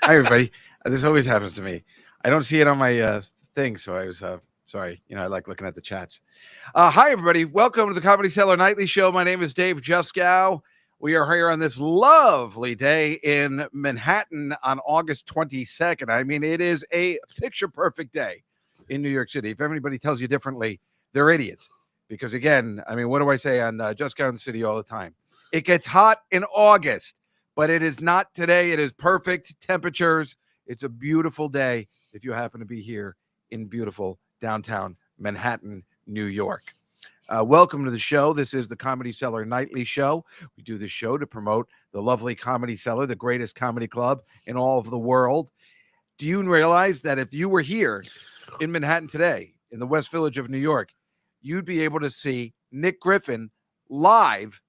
Hi, everybody. This always happens to me. I don't see it on my thing, so I was sorry. I like looking at the chats. Hi, everybody. Welcome to the Comedy Cellar Nightly Show. My name is Dave Juskow. We are here on this lovely day in Manhattan on August 22nd. I mean, it is a picture-perfect day in New York City. If anybody tells you differently, they're idiots. Because, again, I mean, what do I say on Juskow in the City all the time? It gets hot in August. But it is not today. It is perfect temperatures. It's a beautiful day if you happen to be here in beautiful downtown Manhattan, New York. Welcome to the show. This is the Comedy Cellar Nightly Show. We do this show to promote the lovely Comedy Cellar, the greatest comedy club in all of the world. Do you realize that if you were here in Manhattan today, in the West Village of New York, you'd be able to see Nick Griffin live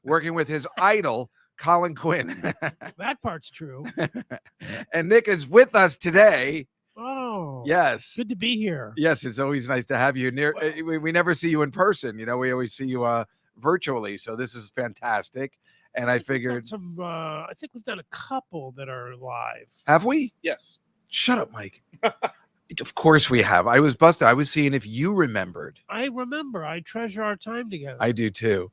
working with his idol, Colin Quinn. That part's true. And Nick is with us today. Oh, yes. Good to be here. Yes, it's always nice to have you. We never see you in person. We always see you virtually. So this is fantastic. And I figured I think we've done a couple that are live. Have we? Yes. Shut up, Mike. Of course we have. I was busted. I was seeing if you remembered. I remember. I treasure our time together. I do too.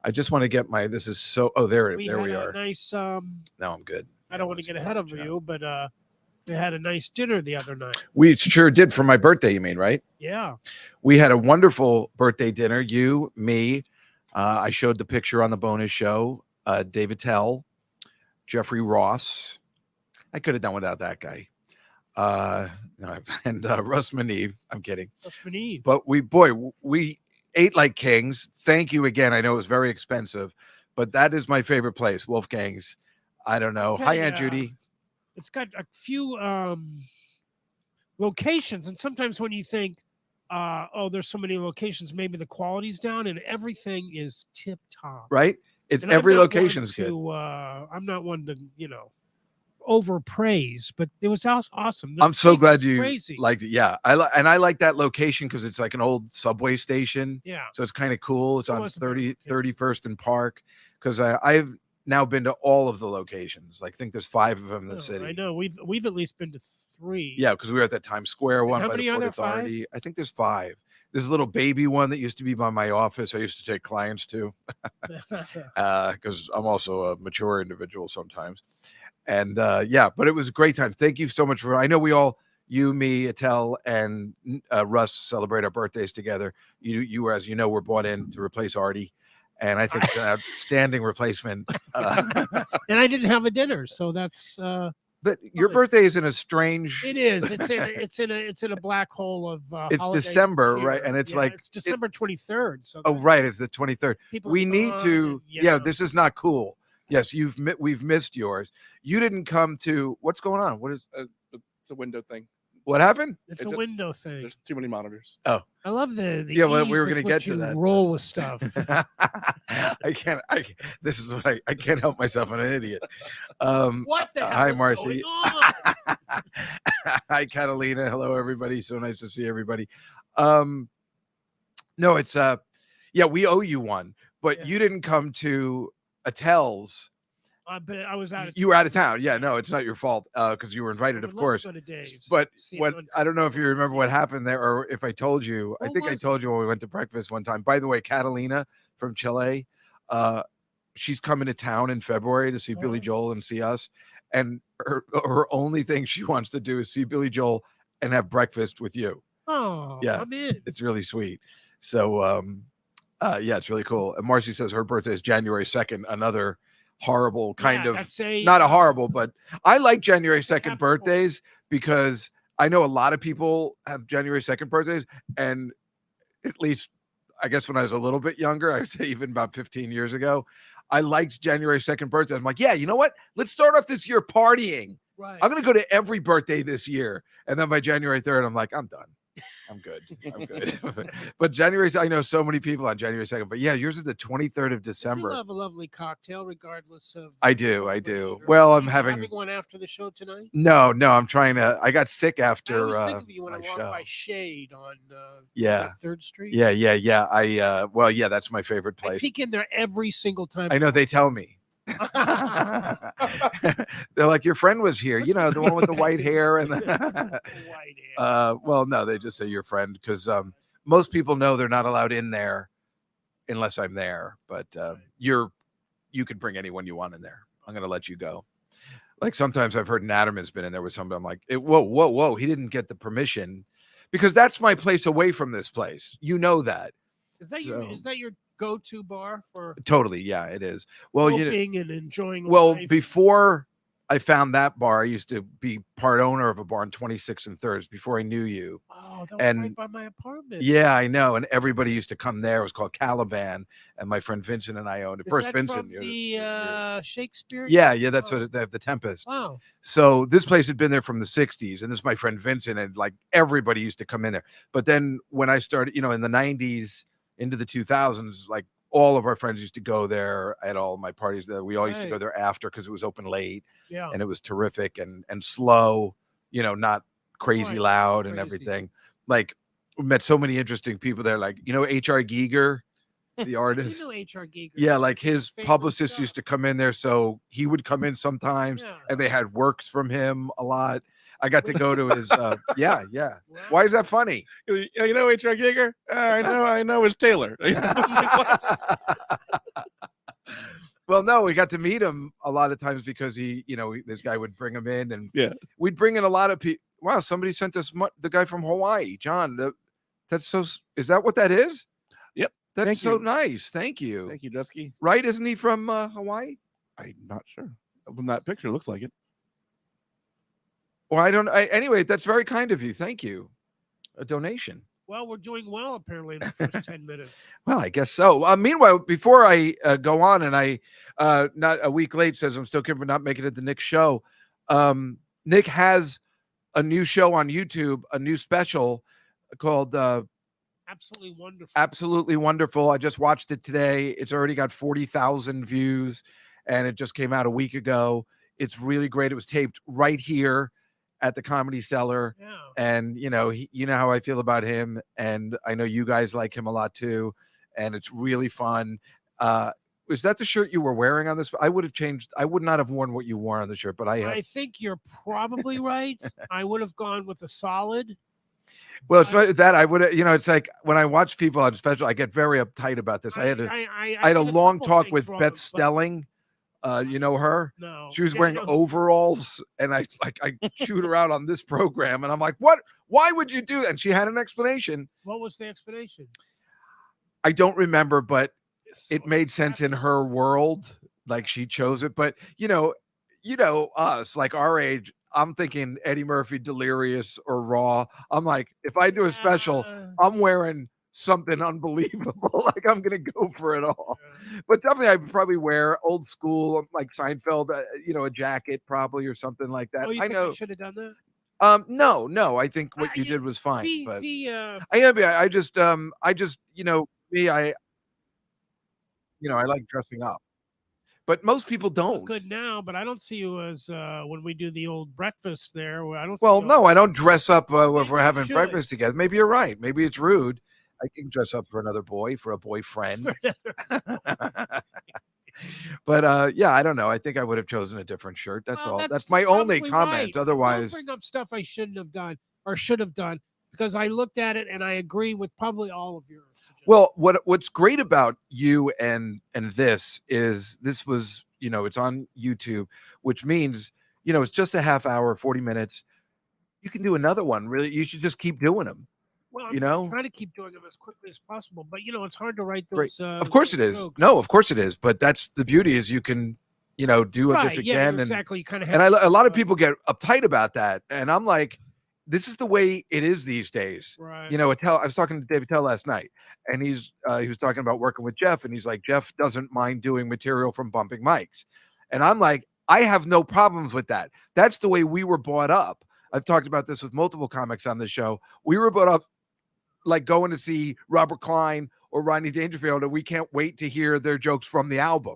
I just want to get my. This is so. Oh, there we are. Nice. No, I'm good. I don't want to get ahead of you, but we had a nice dinner the other night. We sure did for my birthday. You mean, right? Yeah. We had a wonderful birthday dinner. You, me. I showed the picture on the bonus show. David Tell, Jeffrey Ross. I could have done without that guy. And Russ Maneve. I'm kidding. Russ Maneve. But we ate like kings. Thank you again. I know it was very expensive, but that is my favorite place, Wolfgang's. I don't know. Hi, Aunt Judy. It's got a few locations, and sometimes when you think, there's so many locations, maybe the quality's down, and everything is tip top. Right? It's every location is good. I'm not one to, overpraise, but it was awesome. I'm so glad you liked it. Yeah, I like that location because it's like an old subway station. Yeah, so it's kind of cool. It's on 31st and Park. Because I've now been to all of the locations. I think there's 5 of them in the city. I know we've at least been to 3. Yeah, because we were at that Times Square one by the Port Authority. 5? I think there's 5. There's a little baby one that used to be by my office. I used to take clients to because I'm also a mature individual sometimes. And but it was a great time. Thank you so much I know we all, you, me, Attell, and Russ celebrate our birthdays together. You, as you know, were brought in to replace Artie. And I think it's an outstanding replacement. And I didn't have a dinner, so that's. But your birthday is in a strange. It is. It's in a black hole of. It's December, right? And it's it's December 23rd. So right. It's the 23rd. We need to. This is not cool. Yes, we've missed yours. You didn't come to. What's going on? What is? It's a window thing. What happened? It's a window thing. There's too many monitors. Oh, I love the well, we were going to get to that. Roll with stuff. I can't. This is what I can't help myself. I'm an idiot. What the hell hi, is Marcy. going on? Hi, Catalina. Hello, everybody. So nice to see everybody. No, it's we owe you one, but you didn't come to Attell's. But I was out. You were out of town. Yeah, no, it's not your fault because you were invited, of course. But I don't know if you remember what happened there, or if I told you. I think I told you when we went to breakfast one time. By the way, Catalina from Chile, she's coming to town in February to see Billy Joel and see us. And her only thing she wants to do is see Billy Joel and have breakfast with you. Oh, yeah, I'm in. It's really sweet. So, it's really cool. And Marcy says her birthday is January 2nd. Another horrible kind of not a horrible, but I like January 2nd birthdays because I know a lot of people have January 2nd birthdays, and at least I guess when I was a little bit younger, I would say even about 15 years ago, I liked January 2nd birthdays. I'm like, yeah, you know what? Let's start off this year partying. Right. I'm going to go to every birthday this year. And then by January 3rd, I'm like, I'm done. I'm good. But January, I know so many people on January 2nd, but yeah, yours is the 23rd of December. You love a lovely cocktail, regardless of. I do. Well, I'm having one after the show tonight. No, I'm trying to. I got sick after. I always think of you when I walk by Shade on 3rd Street. Yeah. That's my favorite place. I peek in there every single time. I know they tell me. They're like, your friend was here, you know, the one with the white hair and the White hair. well, no, they just say your friend because most people know they're not allowed in there unless I'm there. But you could bring anyone you want in there. I'm gonna let you go. Like sometimes I've heard Natterman's been in there with somebody. I'm like, whoa, he didn't get the permission because that's my place away from this place. You know that. Is that your go-to bar for Totally, yeah, it is. Well, smoking and enjoying life? Before I found that bar, I used to be part owner of a bar on 26th and 3rd before I knew you. Oh, that was right by my apartment. Yeah, I know. And everybody used to come there. It was called Caliban, and my friend Vincent and I owned it. Is First, that Vincent. from the Shakespeare? Yeah, that's what the Tempest. Wow. So this place had been there from the 60s, and this is my friend Vincent, and like everybody used to come in there. But then when I started, you know, in the 90s into the 2000s, like all of our friends used to go there at all my parties. That we all used to go there after because it was open late. Yeah. And it was terrific and slow, you know, not crazy loud and everything. Like we met so many interesting people there. Like, you know, H.R. Giger, the artist. You know H.R. Giger. Yeah, like his publicist used to come in there, so he would come in sometimes, and they had works from him a lot. I got to go to his yeah. Wow. Why is that funny? You know H.R. Giger? I know his tailor. Well, no, we got to meet him a lot of times because he, you know, this guy would bring him in, and we'd bring in a lot of people. Wow, somebody sent us the guy from Hawaii, John. That's so. Is that what that is? Yep. That's so nice. Thank you. Thank you, Dusky. Right? Isn't he from Hawaii? I'm not sure. From that picture, it looks like it. Well, I don't. Anyway, that's very kind of you. Thank you. A donation. Well, we're doing well apparently in the first 10 minutes. Well, I guess so. Meanwhile, before I go on, and I not a week late says I'm still kidding for not making it to Nick's show. Nick has a new show on YouTube, a new special called Absolutely Wonderful. Absolutely Wonderful. I just watched it today. It's already got 40,000 views, and it just came out a week ago. It's really great. It was taped right here at the Comedy Cellar. Yeah. And you know, you know how I feel about him, and I know you guys like him a lot too, and it's really fun. Is that the shirt you were wearing on this? I would have changed. I would not have worn what you wore on the shirt, but I think you're probably right. I would have gone with a solid. Well, it's not that I would, you know, it's like when I watch people on special, I get very uptight about this. I had a long talk with Beth Stelling. You know her? No. She was wearing overalls, and I chewed her out on this program, and I'm like, what? Why would you do that? And she had an explanation. What was the explanation? I don't remember, but it made sense in her world. Like she chose it. But you know us, like our age, I'm thinking Eddie Murphy, Delirious, or Raw. I'm like, if I do a special, I'm wearing something unbelievable. Like I'm gonna go for it all. But definitely I'd probably wear old school, like Seinfeld, you know, a jacket probably or something like that. Oh, you I think know you should have done that? No, I think what you did was fine. But I just you know, me, I like dressing up. But most people don't. Good now, but I don't see you as when we do the old breakfast there. I don't. Well, no, I don't dress up if we're having breakfast together. Maybe you're right. Maybe it's rude. I can dress up for another boy, for a boyfriend. But yeah, I don't know. I think I would have chosen a different shirt. That's all. That's my only comment. Right. Otherwise, don't bring up stuff I shouldn't have done or should have done because I looked at it and I agree with probably all of yours. Well, what's great about you and this is this was, you know, it's on YouTube, which means, you know, it's just a half hour, 40 minutes. You can do another one. Really, you should just keep doing them. Well, you know, I'm trying to keep doing them as quickly as possible, but you know, it's hard to write those. Of course it is. Jokes. No, of course it is. But that's the beauty is you can, you know, do this again. Yeah, exactly. Kind of. And a lot of people get uptight about that, and I'm like, this is the way it is these days. Right. You know, I was talking to David Tell last night, and he was talking about working with Jeff, and he's like, Jeff doesn't mind doing material from bumping mics, and I'm like, I have no problems with that. That's the way we were brought up. I've talked about this with multiple comics on the show. We were brought up like going to see Robert Klein or Rodney Dangerfield, and we can't wait to hear their jokes from the album.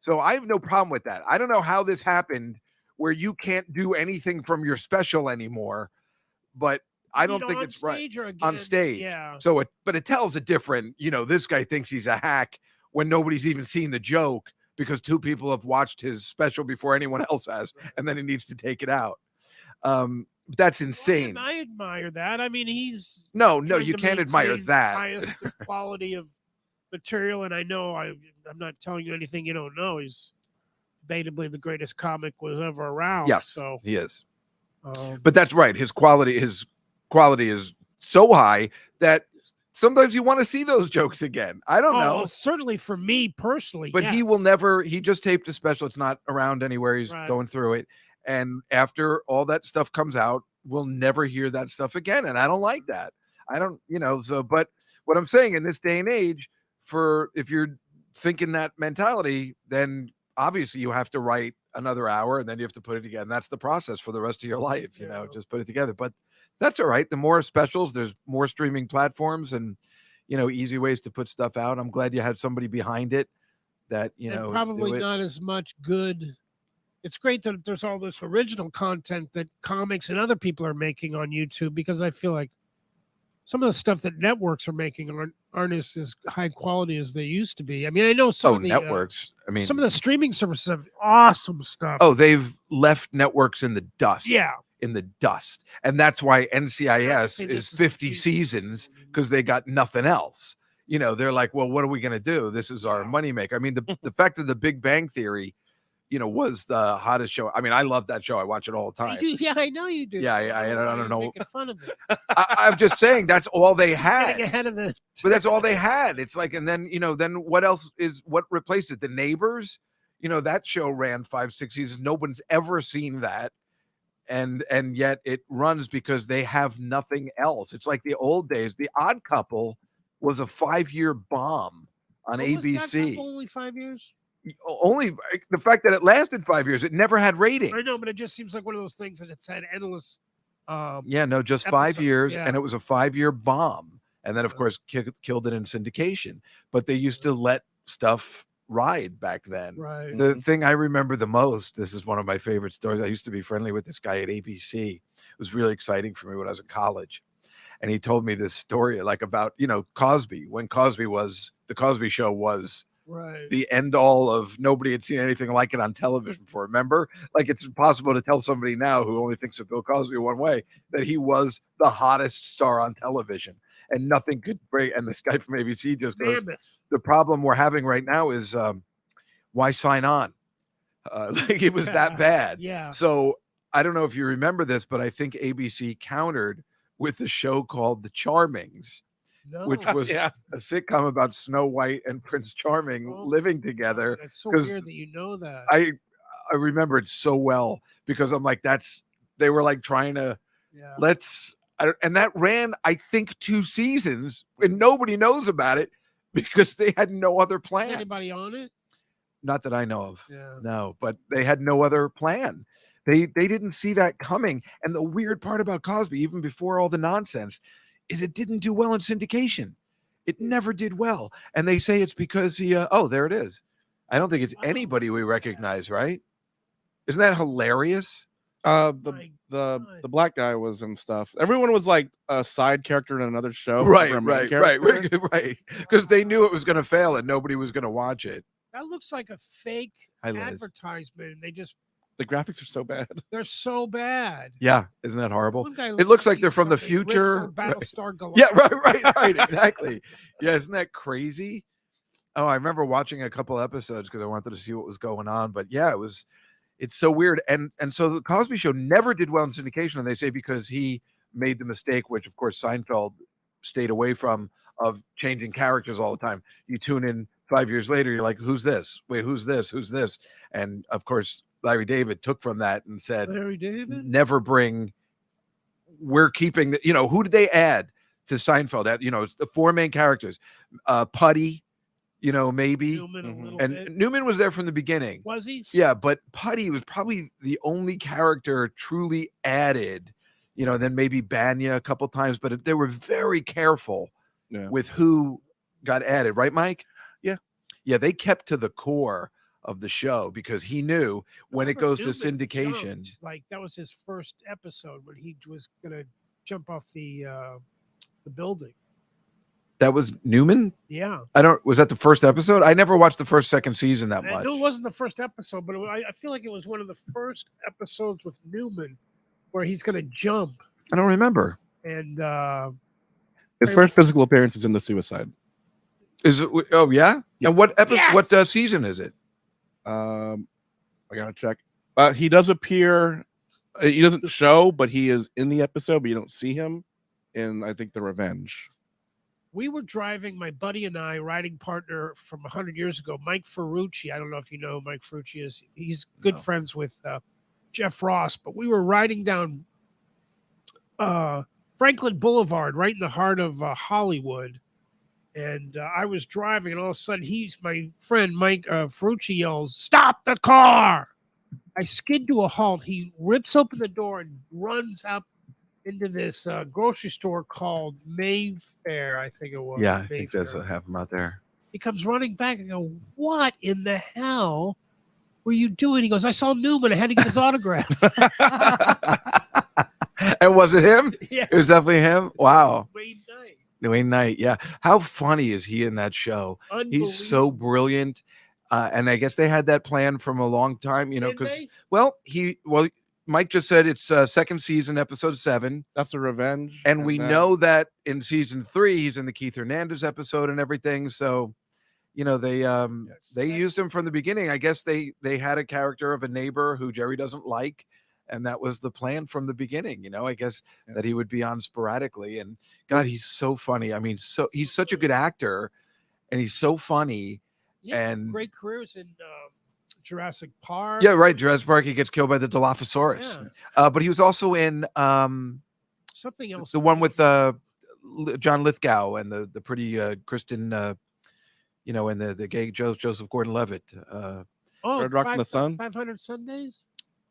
So I have no problem with that. I don't know how this happened where you can't do anything from your special anymore, but I don't think it's right on stage. Yeah. So but it tells a different, you know, this guy thinks he's a hack when nobody's even seen the joke because 2 people have watched his special before anyone else has, and then he needs to take it out. That's insane. Well, I admire that. I mean, he's No, trying you to can't admire maintain that. highest quality of material, and I know I'm not telling you anything you don't know. He's debatably the greatest comic was ever around. Yes, so he is. um, But that's right. His quality is so high that sometimes you want to see those jokes again. I don't know. Certainly for me personally, But yes. he will never. He just taped a special. It's not around anywhere. He's Right. going through it. And after all that stuff comes out, we'll never hear that stuff again. And I don't like that. I don't, so, but what I'm saying in this day and age, if you're thinking that mentality, then obviously you have to write another hour and then you have to put it together. And that's the process for the rest of your life, just put it together. But that's all right. The more specials, there's more streaming platforms and, easy ways to put stuff out. I'm glad you had somebody behind it that, and probably not as much good. It's great that there's all this original content that comics and other people are making on YouTube, because I feel like some of the stuff that networks are making aren't as high quality as they used to be. I mean, I know some of the networks. some of the streaming services have awesome stuff. Oh, they've left networks in the dust. Yeah. In the dust. And that's why NCIS is 50 seasons, because they got nothing else. They're like, well, what are we going to do? This is our moneymaker. I mean, the fact that the Big Bang Theory, was the hottest show. I mean, I love that show. I watch it all the time. Yeah, I know you do. Yeah, I don't know. Making fun of it. I'm just saying that's all they had. Getting ahead of it. But that's all they had. It's like, and then, then what else what replaced it? The Neighbors, that show ran 5-6 seasons. No one's ever seen that. And yet it runs because they have nothing else. It's like the old days. The Odd Couple was a 5-year bomb on ABC. Only 5 years? Only the fact that it lasted 5 years. It never had ratings. I know, but it just seems like one of those things that it's had endless. Just 5 years, yeah. and it was a 5-year bomb. And then, of course, killed it in syndication. But they used to let stuff ride back then. Right. The thing I remember the most, this is one of my favorite stories. I used to be friendly with this guy at ABC. It was really exciting for me when I was in college. And he told me this story like about, Cosby, when the Cosby Show was right. the end all of, nobody had seen anything like it on television before. Remember? Like, it's impossible to tell somebody now who only thinks of Bill Cosby one way that he was the hottest star on television and nothing could break. And this guy from ABC just goes, the problem we're having right now is why sign on? Like, it was that bad. Yeah. So I don't know if you remember this, but I think ABC countered with a show called The Charmings, which was a sitcom about Snow White and Prince Charming living together. It's so weird that you know that. I remember it so well because I'm like, they were like trying to and that ran, I think, 2 seasons and nobody knows about it because they had no other plan. Is anybody on it? Not that I know of. Yeah. No, but they had no other plan. They didn't see that coming. And the weird part about Cosby, even before all the nonsense, is it didn't do well in syndication. It never did well. And they say it's because he, there it is. I don't think it's anybody we recognize, right? Isn't that hilarious? The black guy was in stuff. Everyone was like a side character in another show. Right. Because they knew it was going to fail and nobody was going to watch it. That looks like a fake advertisement. The graphics are so bad. They're so bad. Yeah, isn't that horrible? It looks like they're from the future. Battlestar Galactica. Yeah, right, exactly. Yeah, isn't that crazy? Oh, I remember watching a couple episodes because I wanted to see what was going on. But yeah, it's so weird. And so the Cosby Show never did well in syndication, and they say because he made the mistake, which of course Seinfeld stayed away from, of changing characters all the time. You tune in 5 years later, you're like, who's this? Wait, who's this? Who's this? And of course, Larry David took from that and said, never bring, we're keeping the, who did they add to Seinfeld? It's the 4 main characters, Putty, maybe. Newman was there from the beginning. Was he? Yeah, but Putty was probably the only character truly added, then maybe Banya a couple times, but they were very careful with who got added. Right, Mike? Yeah, they kept to the core of the show because he knew when it goes to syndication. Like that was his first episode when he was going to jump off the building. That was Newman. Yeah. Was that the first episode? I never watched the second season that I much. know it wasn't the first episode, but I feel like it was one of the first episodes with Newman where he's going to jump. I don't remember. And his first physical appearance is in The Suicide. Is it? Oh yeah. Yeah. And what episode? Yes! What season is it? I gotta check. He does appear. He doesn't show, but he is in the episode. But you don't see him in, I think, The Revenge. We were driving, my buddy and I, riding partner from 100 years ago, Mike Ferrucci. I don't know if you know who Mike Ferrucci is. He's good friends with Jeff Ross. But we were riding down Franklin Boulevard, right in the heart of Hollywood. And I was driving, and all of a sudden, my friend Mike Ferrucci yells, "Stop the car!" I skid to a halt. He rips open the door and runs up into this grocery store called Mayfair, I think it was. Yeah, I think that's what happened out there. He comes running back and go, "What in the hell were you doing?" He goes, "I saw Newman. I had to get his autograph." And was it him? Yeah. It was definitely him. Wow. Wayne Knight. Yeah. How funny is he in that show? He's so brilliant. And I guess they had that plan from a long time, because Mike just said it's second season, episode 7. That's The Revenge. And we know that in season 3, he's in the Keith Hernandez episode and everything. So, they used him from the beginning. I guess they had a character of a neighbor who Jerry doesn't like. And that was the plan from the beginning, I guess that he would be on sporadically. And God, he's so funny. I mean, he's such a good actor and he's so funny. Yeah, and great careers in Jurassic Park. Yeah, right. Jurassic Park, he gets killed by the Dilophosaurus. Yeah. But he was also in something else. The one with John Lithgow and the pretty Kristen, and the gay Joseph Gordon-Levitt. Third Rock from the Sun? 500 Sundays?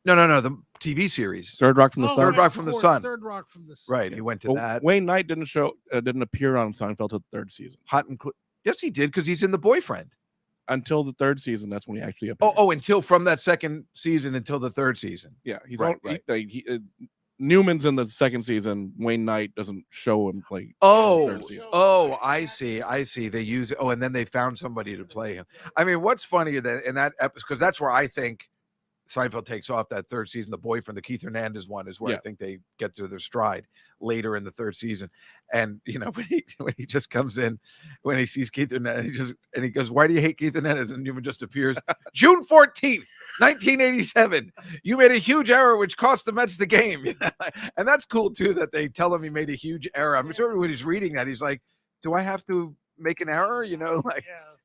No, the TV series. Third Rock from the Sun. Third Rock from the Sun. Third Rock from the Sun. Right, he went to that. Wayne Knight didn't appear on Seinfeld till the 3rd season. Yes, he did, because he's in The Boyfriend. Until the 3rd season, that's when he actually appeared. Until from that second season until the 3rd season. Yeah, he's right. Newman's in the 2nd season. Wayne Knight doesn't show him play. I see. They use it. And then they found somebody to play him. I mean, what's funny that in that episode, because that's where I think Seinfeld takes off, that 3rd season. The Boyfriend, the Keith Hernandez one, is where I think they get to their stride later in the 3rd season. And when he just comes in, when he sees Keith Hernandez, and he goes, "Why do you hate Keith Hernandez?" And Newman just appears. June 14th, 1987. You made a huge error which cost the Mets the game. And that's cool too, that they tell him he made a huge error. I'm sure when he's reading that, he's like, "Do I have to make an error?"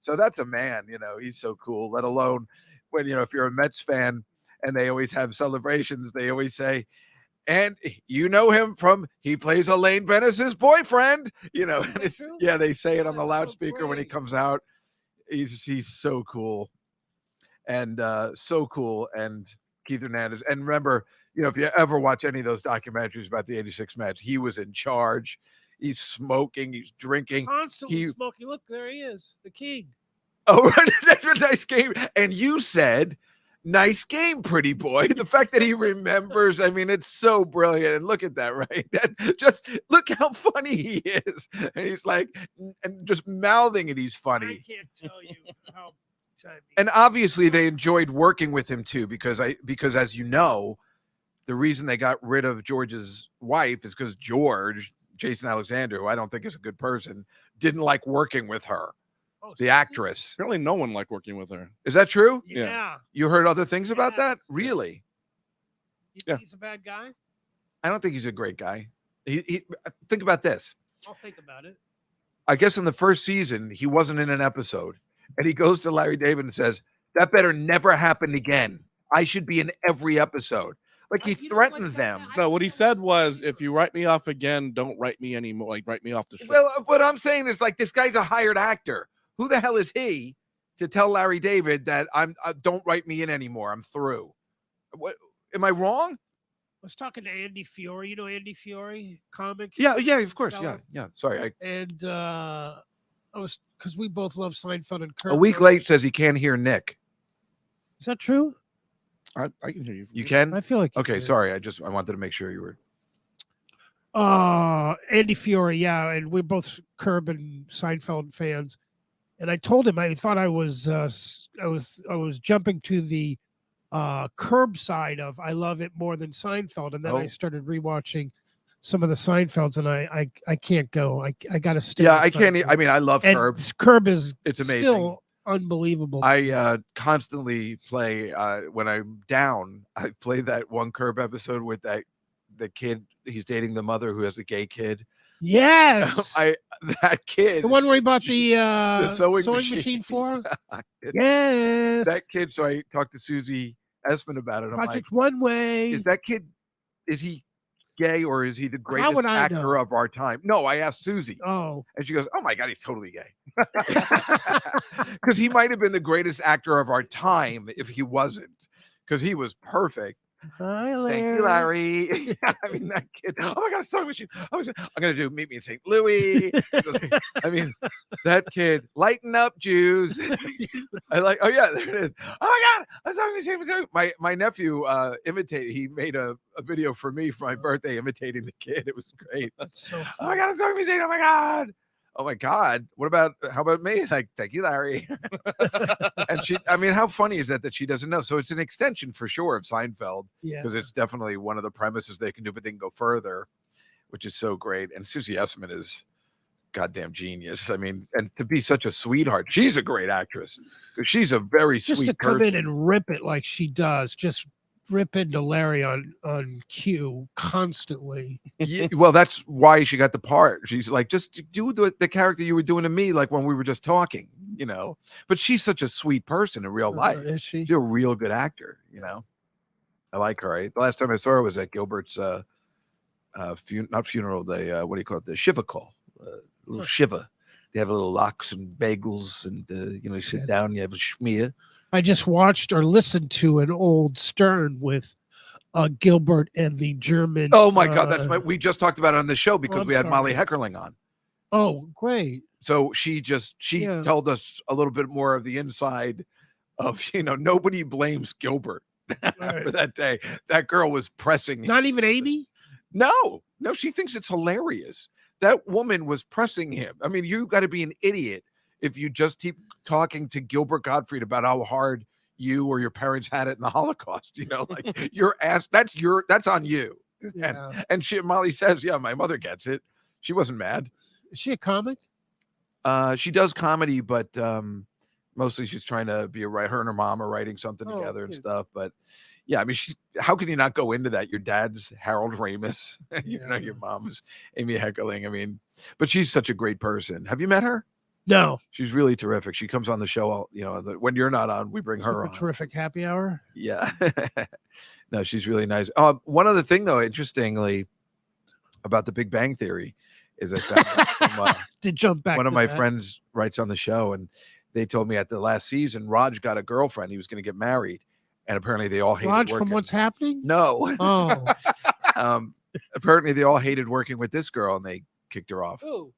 So that's a man. He's so cool. Let alone when if you're a Mets fan. And they always have celebrations. They always say, "And you know him from, he plays Elaine Bennis's boyfriend." They say it on the loudspeaker when he comes out. He's so cool. And so cool. And Keith Hernandez. And remember, if you ever watch any of those documentaries about the 86 Mets, he was in charge. He's smoking. He's drinking. Constantly smoking. Look, there he is, the king. Oh, that's a nice game. And you said, "Nice game, pretty boy." The fact that he remembers, I mean, it's so brilliant. And look at that, right? Just look how funny he is. And he's like, and just mouthing it, he's funny. I can't tell you how. And obviously they enjoyed working with him too, because as you know, the reason they got rid of George's wife is because Jason Alexander, who I don't think is a good person, didn't like working with her. The actress. Apparently no one liked working with her. Is that true? Yeah. You heard other things about that? Really? You think he's a bad guy? I don't think he's a great guy. He think about this. I'll think about it. I guess in the first season, he wasn't in an episode. And he goes to Larry David and says, "That better never happen again. I should be in every episode." Like he threatened them. No, what he said was, "If you write me off again, don't write me anymore. Like, write me off the show." Well, what I'm saying is, like, this guy's a hired actor. Who the hell is he to tell Larry David that don't write me in anymore? I'm through. What am I wrong? I was talking to Andy Fiore. You know Andy Fiore, comic? Yeah, of course. Yeah. Sorry. I was, because we both love Seinfeld and Kurt. A week late says he can't hear Nick. Is that true? I can hear you. You can? I feel like okay. Sorry. I wanted to make sure you were. Andy Fiore, yeah, and we're both Curb and Seinfeld fans. And I told him I thought I was jumping to the Curb side of I love it more than Seinfeld, and then I Oh. started rewatching some of the Seinfelds, and I can't go. I got to stay. Yeah, with I can't. Seinfeld. I mean, I love And Curb. Curb is It's amazing. still unbelievable. I constantly play when I'm down. I play that one Curb episode with the kid. He's dating the mother who has a gay kid. Yes, That kid, the one where he bought the sewing sewing machine. machine for. It- Yes, that kid. So I talked to Susie Essman about it. I'm Project like, One Way. is that kid? Is he gay or is he the How greatest would I actor know? of our time? No, I asked Susie, Oh, and she goes, "Oh my God, he's totally gay." Because he might have been the greatest actor of our time if he wasn't, because he was perfect. hi, Larry. Thank you, Larry. I mean, that kid. Oh my God, a sewing machine. I'm gonna do Meet Me in St. Louis. I mean, that kid. Lighten up, Jews. I like. Oh yeah, there it is. Oh my God, a sewing machine. My nephew imitated. He made a video for me for my birthday, imitating the kid. It was great. That's so Oh funny. my God, a sewing machine. Oh my God. Oh my God. How about me? Like, thank you, Larry. And I mean, how funny is that she doesn't know? So it's an extension for sure of Seinfeld, Yeah. because it's definitely one of the premises they can do, but they can go further, which is so great. And Susie Essman is goddamn genius. I mean, and to be such a sweetheart, she's a great actress. She's a very Just sweet to come person. in and rip it like she does, just rip into Larry on cue constantly. Yeah, well, that's why she got the part. She's like, just do the character you were doing to me, like when we were just talking, you know. But she's such a sweet person in real life. Is she? She's a real good actor, you know. I like her. The last time I saw her was at Gilbert's not funeral, what do you call it? The Shiva call, little Shiva. They have little lox and bagels, and you sit down, you have a schmear. I just watched or listened to an old Stern with Gilbert and the German. Oh my God, we just talked about it on the show because I'm we had Molly sorry. Heckerling on. Oh, great. So she told us a little bit more of the inside of, nobody blames Gilbert Right. for that day. That girl was pressing. Not even Amy? No, she thinks it's hilarious. That woman was pressing him. I mean, you got to be an idiot if you just keep talking to Gilbert Gottfried about how hard you or your parents had it in the Holocaust. Like your ass, that's on you. Yeah. And Molly says, yeah, my mother gets it. She wasn't mad. Is she a comic? She does comedy, but mostly she's trying to be her and her mom are writing something together and stuff. But yeah, I mean, how can you not go into that? Your dad's Harold Ramis, your mom's Amy Heckerling. I mean, but she's such a great person. Have you met her? No. She's really terrific. She comes on the show, when you're not on, we bring her on. Terrific happy hour. Yeah. No, she's really nice. One other thing, though, interestingly, about the Big Bang Theory is I found out from to jump back. one of my friends writes on the show, and they told me at the last season, Raj got a girlfriend. He was going to get married, and apparently they all hated Raj working. from What's Happening? No. Oh. Apparently they all hated working with this girl, and they kicked her off. Who?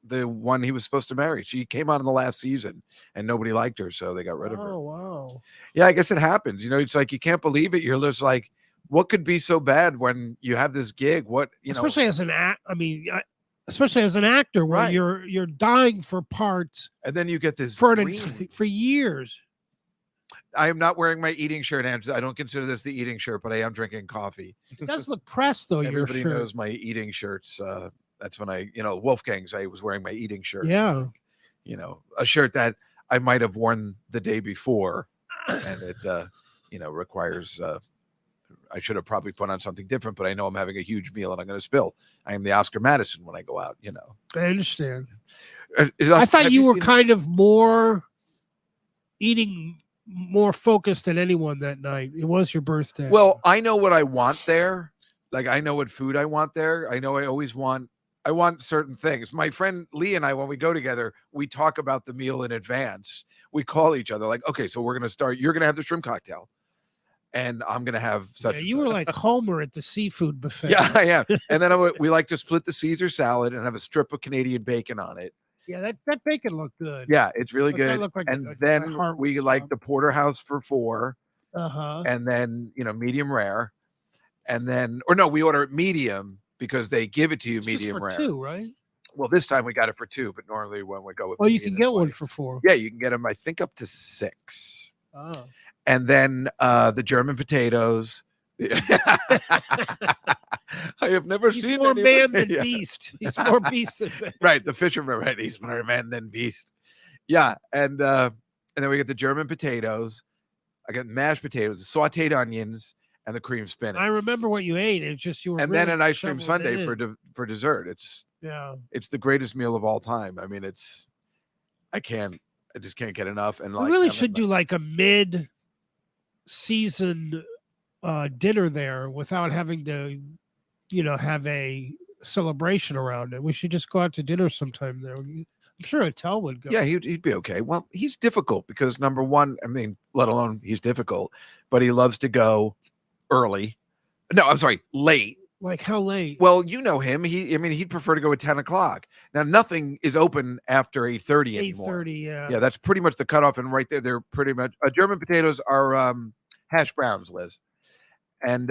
The one he was supposed to marry. She came on in the last season, and nobody liked her, so they got rid of her. Oh, wow. Yeah, I guess it happens. It's like you can't believe it. You're just like, what could be so bad when you have this gig? What especially as an especially as an actor, where Right. you're dying for parts, and then you get this for dream. years. I am not wearing my eating shirt, and I don't consider this the eating shirt, but I am drinking coffee. It does look pressed, though. Everybody your shirt. knows my eating shirts. That's when Wolfgang's. I was wearing my eating shirt. Yeah. A shirt that I might have worn the day before, and it requires. I should have probably put on something different, but I know I'm having a huge meal and I'm going to spill. I am the Oscar Madison when I go out. I understand. I thought you were kind of eating more focused than anyone that night. It was your birthday. Well, I know what I want there. Like, I know what food I want there. I know I want certain things. My friend Lee and I, when we go together, we talk about the meal in advance. We call each other like, okay, so we're going to start. You're going to have the shrimp cocktail, and I'm going to have such. Yeah, you were like Homer at the seafood buffet. Yeah, I am. And then we like to split the Caesar salad and have a strip of Canadian bacon on it. Yeah, that bacon looked good. Yeah, it's really Like, that good. looked like And my then heart we was like stopped. the porterhouse for 4, Uh-huh. and then medium rare, and then we order it medium, because they give it to you It's medium just for rare. 2, right? Well, this time we got it for 2, but normally when we go with Oh, you medium, can get it's one like- for 4. Yeah, you can get them. I think up to 6. Oh. And then the German potatoes. I have never He's seen more any- man than Yeah. beast. He's more beast than man. Right, the fisherman, right? He's more man than beast. Yeah, and then we get the German potatoes. I got mashed potatoes, sautéed onions, and the cream spinach. I remember what you ate. It's just you were And really then an ice cream shoveling it sundae in. for dessert. It's the greatest meal of all time. I mean, I just can't get enough. And We like really having, should do like a mid-season dinner there without having to, have a celebration around it. We should just go out to dinner sometime there. I'm sure Attell would go. Yeah, he'd be okay. Well, he's difficult because number one, I mean, let alone he's difficult, but he loves to go early. No, I'm sorry, late. Like how late? Well, you know him. He'd prefer to go at 10 o'clock. Now, nothing is open after 8:30 anymore. 8:30. Yeah. Yeah, that's pretty much the cutoff. And right there, they're pretty much German potatoes are hash browns, Liz. And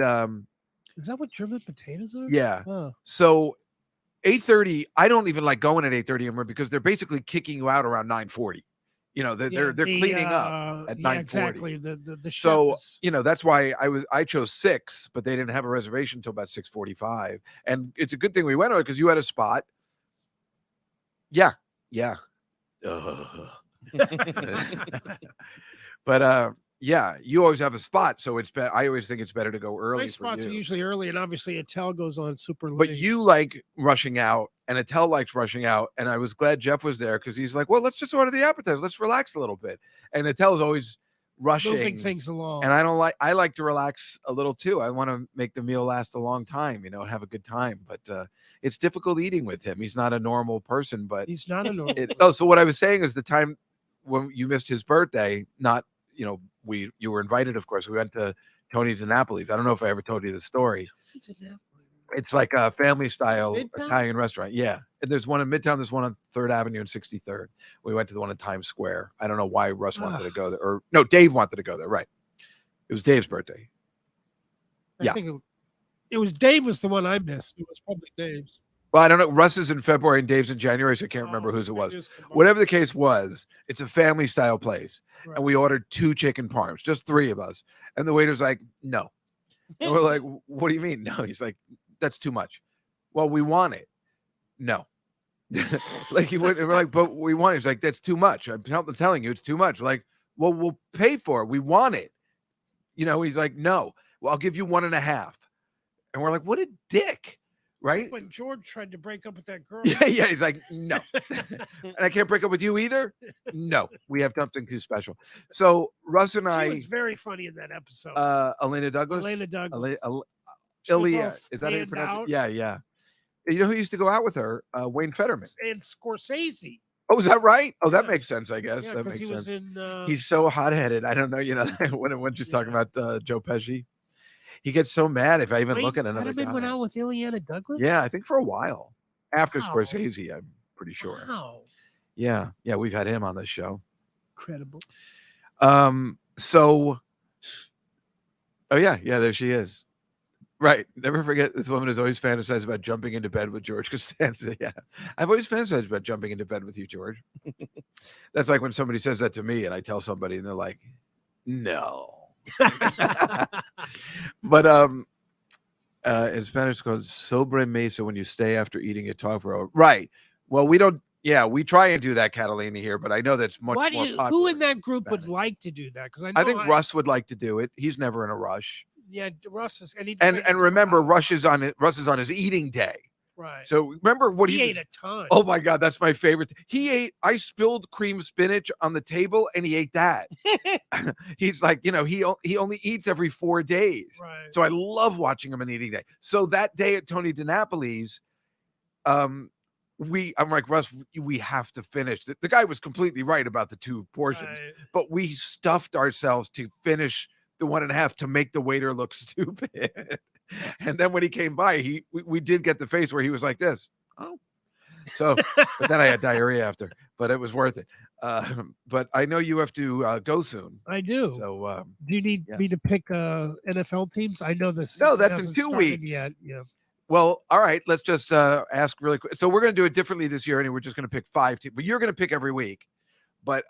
Is that what German potatoes are? yeah, Oh. so 8:30. I don't even like going at 8:30 anymore because they're basically kicking you out around 9:40. They're cleaning up at 9:40. Exactly. The chef So is- that's why I chose 6, but they didn't have a reservation until about 6:45. And it's a good thing we went on it because you had a spot. Yeah. But yeah, you always have a spot, so it's better. I always think it's better to go early my for spots are you. usually early, and obviously Attell goes on super late. But you like rushing out, and Attell likes rushing out. And I was glad Jeff was there because he's like, well, let's just order the appetizer. Let's relax a little bit. And Attell's always rushing moving things along. And I like to relax a little too. I want to make the meal last a long time, and have a good time. But it's difficult eating with him. He's not a normal person, but He's not a normal. so what I was saying is the time when you missed his birthday, not, you were invited, of course. We went to Tony DiNapoli's. I don't know if I ever told you the story. It's like a family style Midtown? Italian restaurant. Yeah. And there's one in Midtown. There's one on 3rd Avenue and 63rd. We went to the one in Times Square. I don't know why Russ wanted to go there. Or no, Dave wanted to go there. Right. It was Dave's birthday. I think it was Dave was the one I missed. It was probably Dave's. Well, I don't know. Russ is in February and Dave's in January, so I can't remember whose it was. Whatever the case was, it's a family style place. Right. And we ordered 2 chicken parms, just 3 of us. And the waiter's like, no. And we're like, what do you mean? No. He's like, that's too much. Well, we want it. No. Like he went, and we're like, but we want it. He's like, that's too much. I'm telling you, it's too much. We're like, well, we'll pay for it. We want it. He's like, no. Well, I'll give you 1.5. And we're like, what a dick. Right? When George tried to break up with that girl. Yeah. He's like, no. And I can't break up with you either. No, we have something too special. So Russ and She was very funny in that episode. Elena Douglas. Elena Douglas. Ilya. She was all Is that how you fanned pronounce out. it? Yeah. You know who used to go out with her? Wayne Fetterman. And Scorsese. Oh, is that right? Oh, that Yeah. makes sense, I guess. Yeah, That because makes he was sense. in. He's so hot-headed. I don't know, when she's talking about Joe Pesci. He gets so mad if I even look at another guy. went out with Ileana Douglas. Yeah, I think for a while. After Wow. Scorsese, I'm pretty sure. Wow, Yeah, we've had him on this show. incredible. So, oh yeah, there she is. Right. Never forget, this woman has always fantasized about jumping into bed with George Costanza. Yeah. I've always fantasized about jumping into bed with you, George. That's like when somebody says that to me and I tell somebody and they're like, no. But in Spanish it's called sobremesa when you stay after eating and talk for a right. Well, we don't. Yeah, we try and do that, Catalina, here, but I know that's much more popular. Who in that group than would it. like to do that? Because I think Russ would like to do it. He's never in a rush. Yeah, Russ is, And remember, Russ is on his eating day. right. So remember what he he ate was, a ton. oh my God, that's my favorite. I spilled cream spinach on the table and he ate that. He's like, he only eats every 4 days. right. So I love watching him on eating day. So that day at Tony DiNapoli's, I'm like, Russ, we have to finish. The guy was completely right about the 2 portions, Right. but we stuffed ourselves to finish the 1.5 to make the waiter look stupid. And then when he came by, we did get the face where he was like this. Oh, so, but then I had diarrhea after, but it was worth it. But I know you have to go soon. I do. So, do you need yeah. me to pick NFL teams? I know this. No, season that's in hasn't 2 started weeks. Yet. Yeah. Well, all right. Let's just ask really quick. So we're going to do it differently this year, and we're just going to pick 5 teams. But you're going to pick every week. But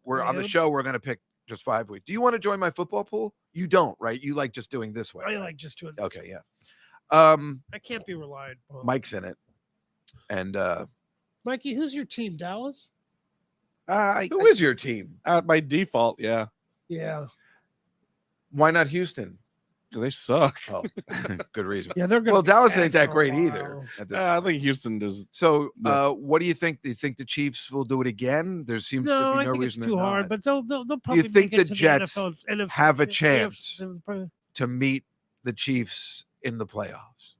we're on the show. We're going to pick just 5 weeks. Do you want to join my football pool? You don't, right? You like just doing this way. I right? like just doing this. Okay, yeah. I can't be relied upon. Mike's in it, and Mikey, who's your team? Dallas? who is your team? By default, yeah. Yeah. Why not Houston? They suck. Oh, good reason. Yeah, they're good. Well, Dallas ain't that great either. I think Houston does. So, what do you think? Do you think the Chiefs will do it again? There seems to be no I think reason it's too hard, but they'll probably. Do you think make the it to Jets NFL, have a chance AFC, to meet the Chiefs in the playoffs?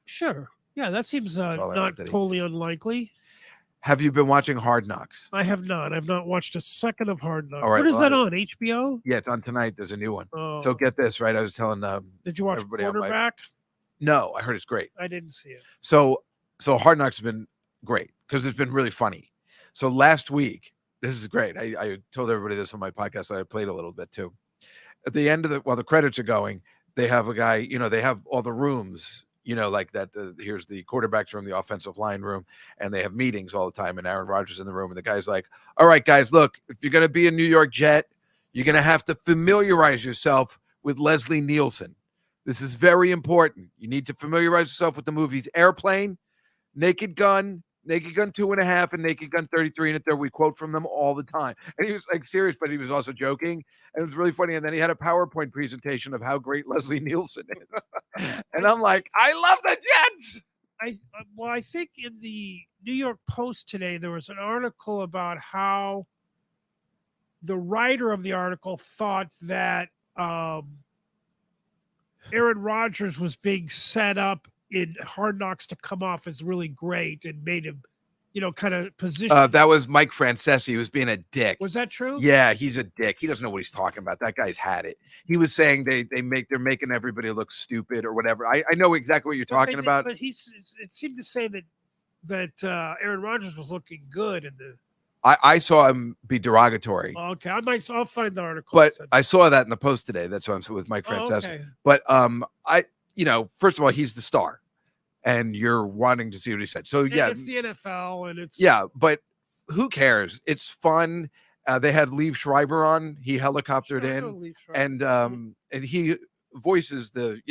Sure. Yeah, that seems all I not like that totally unlikely. Have you been watching Hard Knocks? I have not. I've not watched a second of Hard Knocks. All right, What is that on? HBO? Yeah, it's on tonight. There's a new one. Oh. So get this, right? I was telling Did you watch everybody on my- Quarterback? No, I heard it's great. I didn't see it. So Hard Knocks has been great because it's been really funny. So last week, this is great. I told everybody this on my podcast. I played a little bit too. At the end of while the credits are going, they have a guy, they have all the rooms, like that. Here's the quarterback's room, the offensive line room, and they have meetings all the time. And Aaron Rodgers in the room, and the guy's like, all right, guys, look, if you're going to be a New York Jet, you're going to have to familiarize yourself with Leslie Nielsen. This is very important. You need to familiarize yourself with the movies Airplane, Naked Gun 2.5, and Naked Gun 33 1/3. We quote from them all the time. And he was like serious, but he was also joking. And it was really funny. And then he had a PowerPoint presentation of how great Leslie Nielsen is. And I'm like, I love the Jets. I think in the New York Post today, there was an article about how the writer of the article thought that Aaron Rodgers was being set up in Hard Knocks to come off as really great and made him, kind of position. That was Mike Francesi. He was being a dick. Was that true? Yeah, he's a dick. He doesn't know what he's talking about. That guy's had it. He was saying they're making everybody look stupid or whatever. I know exactly what you're talking about. But it seemed to say that Aaron Rodgers was looking good in the. I saw him be derogatory. Okay, I'll find the article. But I saw that in the Post today. That's why I'm with Mike Francesi. Okay. But first of all, he's the star, and you're wanting to see what he said. So yeah, it's the NFL, and it's but who cares? It's fun. They had Liev Schreiber on. He helicoptered in, and he voices the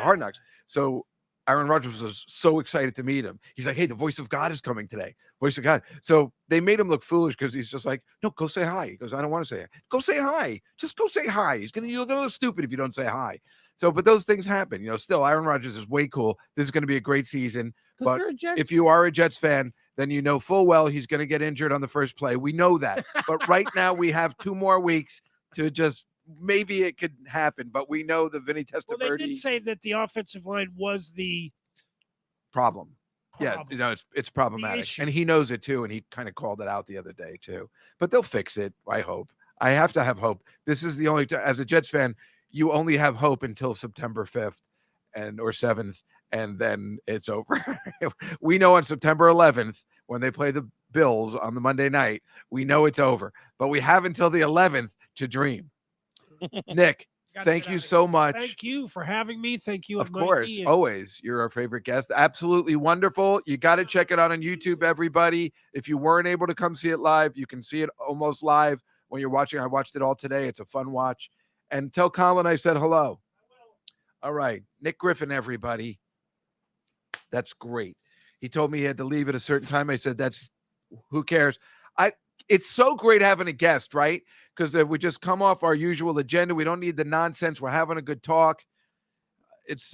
Hard Knocks. So Aaron Rodgers was so excited to meet him. He's like, hey, the voice of God is coming today. Voice of God. So they made him look foolish because he's just like, no, go say hi. He goes, I don't want to say hi. Go say hi. Just go say hi. You're gonna look stupid if you don't say hi. So, but those things happen. Still, Aaron Rodgers is way cool. This is going to be a great season. But if you are a Jets fan, then you know full well he's going to get injured on the first play. We know that. But right now we have 2 more weeks to just maybe it could happen. But we know the Vinny Testaverde. Well, they did say that the offensive line was the problem. Yeah, it's problematic, and he knows it too. And he kind of called it out the other day too. But they'll fix it. I hope. I have to have hope. This is the only as a Jets fan, you only have hope until September 5th or 7th, and then it's over. We know on September 11th when they play the Bills on the Monday night, we know it's over. But we have until the 11th to dream. Nick, thank you so much. Thank you for having me. Thank you. Of course, always. You're our favorite guest. Absolutely wonderful. You got to check it out on YouTube, everybody. If you weren't able to come see it live, you can see it almost live when you're watching. I watched it all today. It's a fun watch. And tell Colin I said hello. All right. Nick Griffin, everybody. That's great. He told me he had to leave at a certain time. I said, who cares? It's so great having a guest, right? Because we just come off our usual agenda. We don't need the nonsense. We're having a good talk.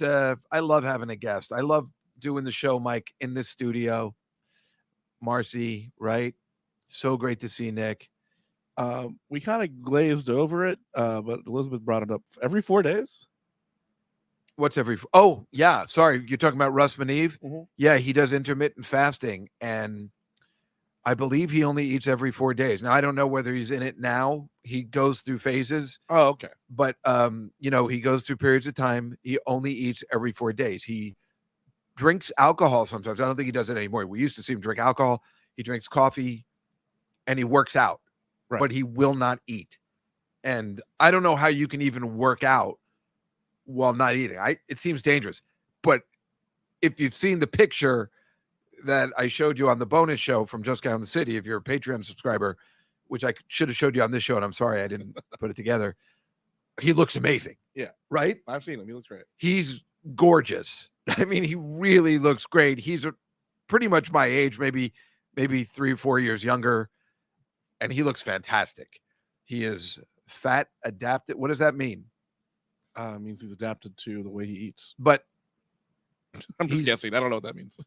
I love having a guest. I love doing the show, Mike, in this studio. Marcy, right? So great to see Nick. We kind of glazed over it, but Elizabeth brought it up every 4 days. What's every? Oh, yeah. Sorry. You're talking about Russ Maneve? Mm-hmm. Yeah, he does intermittent fasting, and I believe he only eats every 4 days. Now, I don't know whether he's in it now. He goes through phases. Oh, okay. But, he goes through periods of time. He only eats every 4 days. He drinks alcohol sometimes. I don't think he does it anymore. We used to see him drink alcohol. He drinks coffee, and he works out. Right. But he will not eat. And I don't know how you can even work out while not eating. It seems dangerous. But if you've seen the picture that I showed you on the bonus show from Just Guy in the City, if you're a Patreon subscriber, which I should have showed you on this show, and I'm sorry I didn't put it together. He looks amazing. Yeah. Right? I've seen him. He looks great. He's gorgeous. I mean, he really looks great. He's pretty much my age, maybe 3 or 4 years younger, and he looks fantastic. He is fat adapted. What does that mean? It means he's adapted to the way he eats. But I'm just guessing. I don't know what that means.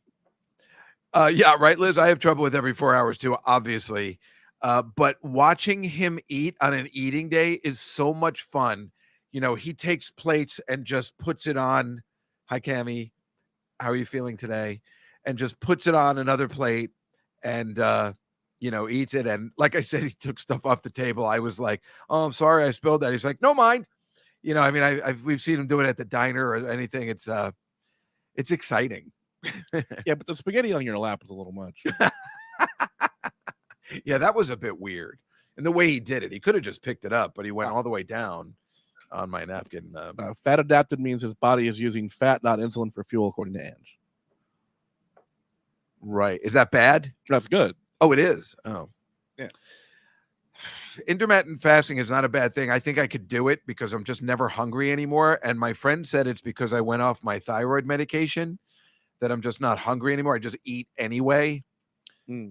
Yeah, right, Liz. I have trouble with every 4 hours too, obviously. But watching him eat on an eating day is so much fun. You know, he takes plates and just puts it on. Hi, Cammie. How are you feeling today? And just puts it on another plate and, eats it. And like I said, he took stuff off the table. I was like, oh, I'm sorry I spilled that. He's like, no, mind. You know, I mean, we've seen him do it at the diner or anything. It's exciting. Yeah, but the spaghetti on your lap was a little much. Yeah, that was a bit weird. And the way he did it, he could have just picked it up, but he went all the way down on my napkin. Fat adapted means his body is using fat, not insulin, for fuel, according to Ange. Right. Is that bad? That's good. Oh, it is. Oh, yeah. Intermittent fasting is not a bad thing. I think I could do it because I'm just never hungry anymore. And my friend said it's because I went off my thyroid medication that I'm just not hungry anymore. I just eat anyway.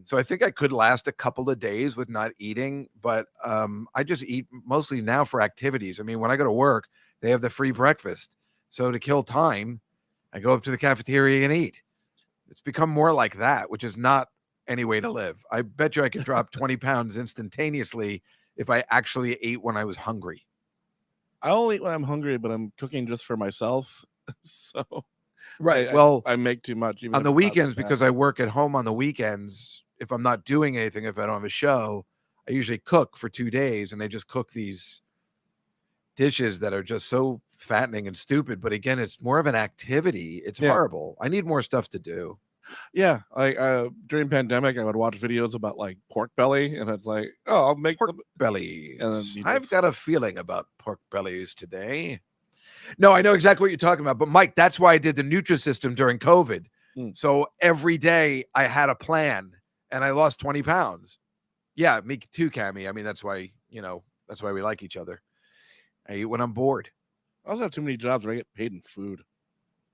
So I think I could last a couple of days with not eating, but I just eat mostly now for activities. I mean, when I go to work, they have the free breakfast. So to kill time, I go up to the cafeteria and eat. It's become more like that, which is not any way to live. I bet you I could drop 20 pounds instantaneously if I actually ate when I was hungry. I only eat when I'm hungry, but I'm cooking just for myself. So right. Well, I make too much on the weekends because I work at home on the weekends. If I'm not doing anything, if I don't have a show, I usually cook for 2 days, and they just cook these dishes that are just so fattening and stupid. But again, it's more of an activity. It's horrible. I need more stuff to do. Yeah, like during pandemic, I would watch videos about like pork belly, and it's like, oh, I'll make pork bellies. And I've got a feeling about pork bellies today. No, I know exactly what you're talking about. But Mike, that's why I did the Nutrisystem during COVID. So every day I had a plan, and I lost 20 pounds. Yeah, me too, Cammie. I mean, that's why we like each other. I eat when I'm bored. I also have too many jobs where I get paid in food.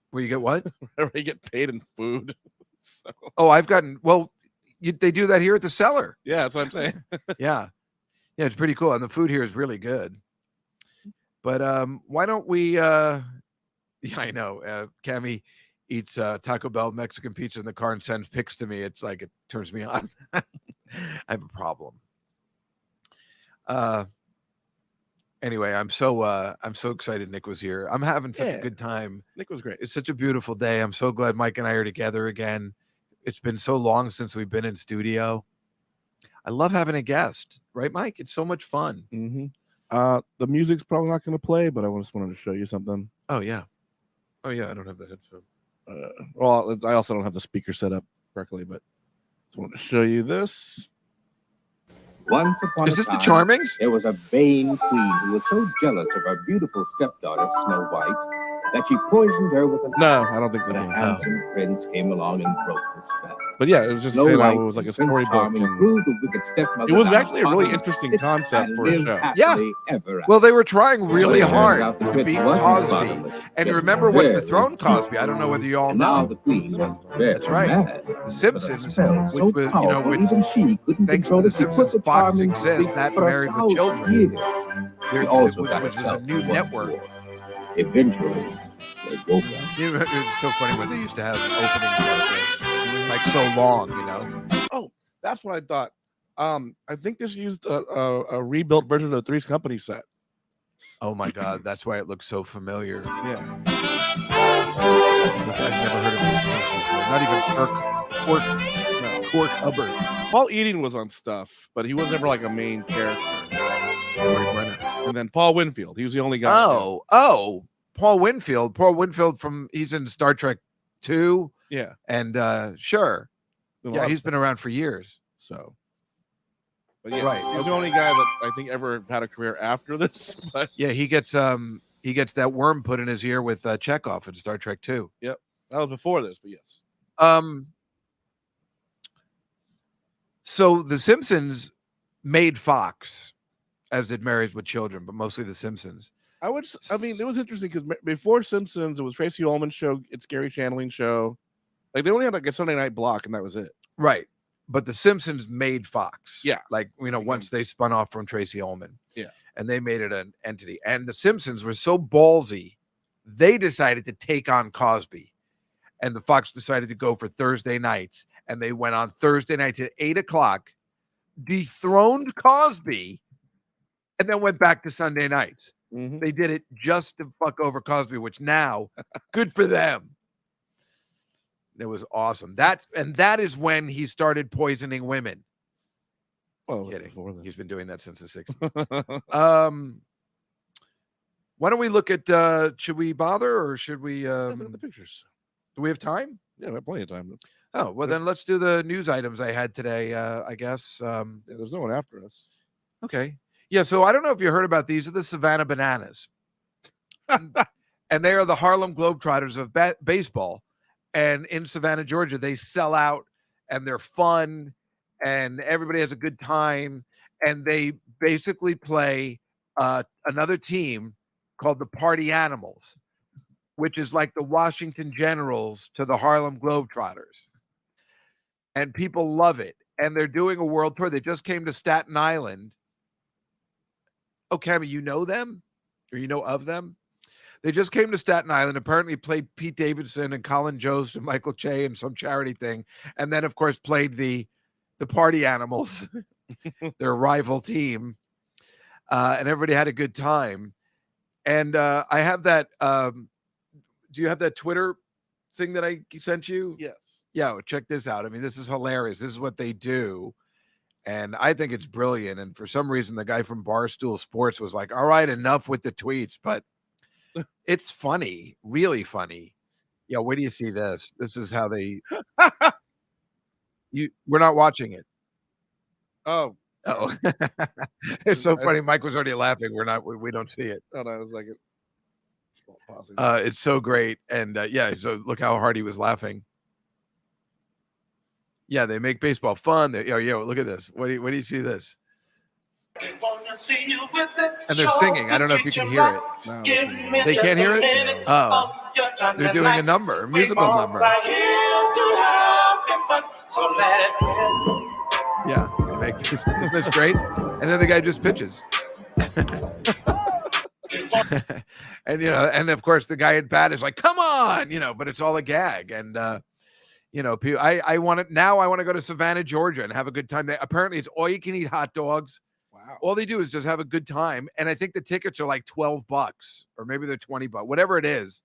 Where you get what? Where I get paid in food. So. Oh, I've gotten, they do that here at the Cellar. Yeah, that's what I'm saying. Yeah, it's pretty cool. And the food here is really good. But why don't we, yeah, I know, Cammie eats Taco Bell Mexican pizza in the car and sends pics to me. It's like, it turns me on. I have a problem. Anyway, I'm so excited Nick was here. I'm having such a good time. Nick was great. It's such a beautiful day. I'm so glad Mike and I are together again. It's been so long since we've been in studio. I love having a guest, right, Mike? It's so much fun. Mm-hmm. The music's probably not going to play, but I just wanted to show you something. Oh yeah, I don't have the headphone. Well, I also don't have the speaker set up correctly, but I just wanted to show you this. Once upon Is this a time, the Charmings? There was a vain queen who was so jealous of her beautiful stepdaughter, Snow White, that she poisoned her with a No, I don't think But they a do. handsome prince came along and broke the spell. But yeah, it was just, Snow it White, was like a Prince storybook. Charming, And threw the wicked stepmother it was down actually a really bottom interesting pit concept and for a lived show. happily ever after. Well, they were trying really Well, it hard turns out the to prince beat wasn't Cosby. bottomless, And just remember what very dethroned Cosby? I don't know whether you all And now know. the queen was very That's right. mad. The But a Simpsons, spell so which was, powerful, which even she couldn't thanks control to it. The She put Simpsons, the Fox Charming exists, sleep that for married with 1,000 children. years. There, She also which got was a herself new in one network. war. Eventually, they woke up. You know, it's so funny when they used to have openings like this, like so long, you know. Oh, that's what I thought. I think this used a rebuilt version of the Three's Company set. Oh my God, that's why it looks so familiar. Yeah. I've never heard of these names before. Not even Cork Hubbard. Paul Eating was on stuff, but he was never like a main character. Roy Brenner. And then Paul Winfield, he was the only guy. Oh, Paul Winfield. Paul Winfield he's in Star Trek 2. Yeah. And sure. Doing a Yeah, lot of he's stuff. been around for years. So. But yeah, Right, he's the only guy that I think ever had a career after this. But Yeah, he gets that worm put in his ear with Chekhov in Star Trek 2. Yep. That was before this, but yes. So The Simpsons made Fox, as did Married with Children, but mostly The Simpsons. I mean, it was interesting because before Simpsons, it was Tracy Ullman's show, it's Gary Shandling's show. Like they only had like a Sunday night block, and that was it. Right. But The Simpsons made Fox. Yeah. Like, once they spun off from Tracy Ullman. Yeah. And they made it an entity. And The Simpsons were so ballsy, they decided to take on Cosby. And the Fox decided to go for Thursday nights. And they went on Thursday nights at 8:00, dethroned Cosby, and then went back to Sunday nights. Mm-hmm. They did it just to fuck over Cosby, which now, good for them. It was awesome. That is when he started poisoning women. Oh, Kidding. He's been doing that since the 60s. Why don't we look at should we bother or should we look at the pictures? Do we have time? Yeah, we have plenty of time. Oh, well then let's do the news items I had today, I guess. Yeah, there's no one after us. Okay. Yeah, so I don't know if you heard about these. Are the Savannah Bananas. And they are the Harlem Globetrotters of baseball. And in Savannah, Georgia, they sell out and they're fun and everybody has a good time. And they basically play another team called the Party Animals, which is like the Washington Generals to the Harlem Globetrotters. And people love it. And they're doing a world tour. They just came to Staten Island. Oh, Cammy, you know them? Or you know of them? They just came to Staten Island, apparently played Pete Davidson and Colin Jost and Michael Che and some charity thing. And then, of course, played the Party Animals, their rival team. And everybody had a good time. And I have that. Do you have that Twitter thing that I sent you? Yes. Yeah, well, check this out. I mean, this is hilarious. This is what they do. And I think it's brilliant. And for some reason, the guy from Barstool Sports was like, all right, enough with the tweets. But it's funny, really funny. Yeah, where do you see this? This is how they we're not watching it. Oh. It's so funny. Mike was already laughing. We don't see it. Oh, no, I was like it. It's so great. And yeah, so look how hard he was laughing. Yeah, they make baseball fun. Look at this. What do you see this? And they're singing. I don't know if you can hear it. No, they can't hear it? Oh. They're doing a number, a musical number. Yeah, they make isn't this great? And then the guy just pitches. And and of course the guy at bat is like, come on, but it's all a gag. And I want to go to Savannah, Georgia and have a good time. Apparently it's all you can eat hot dogs. Wow. All they do is just have a good time. And I think the tickets are like $12 or maybe they're $20, whatever it is,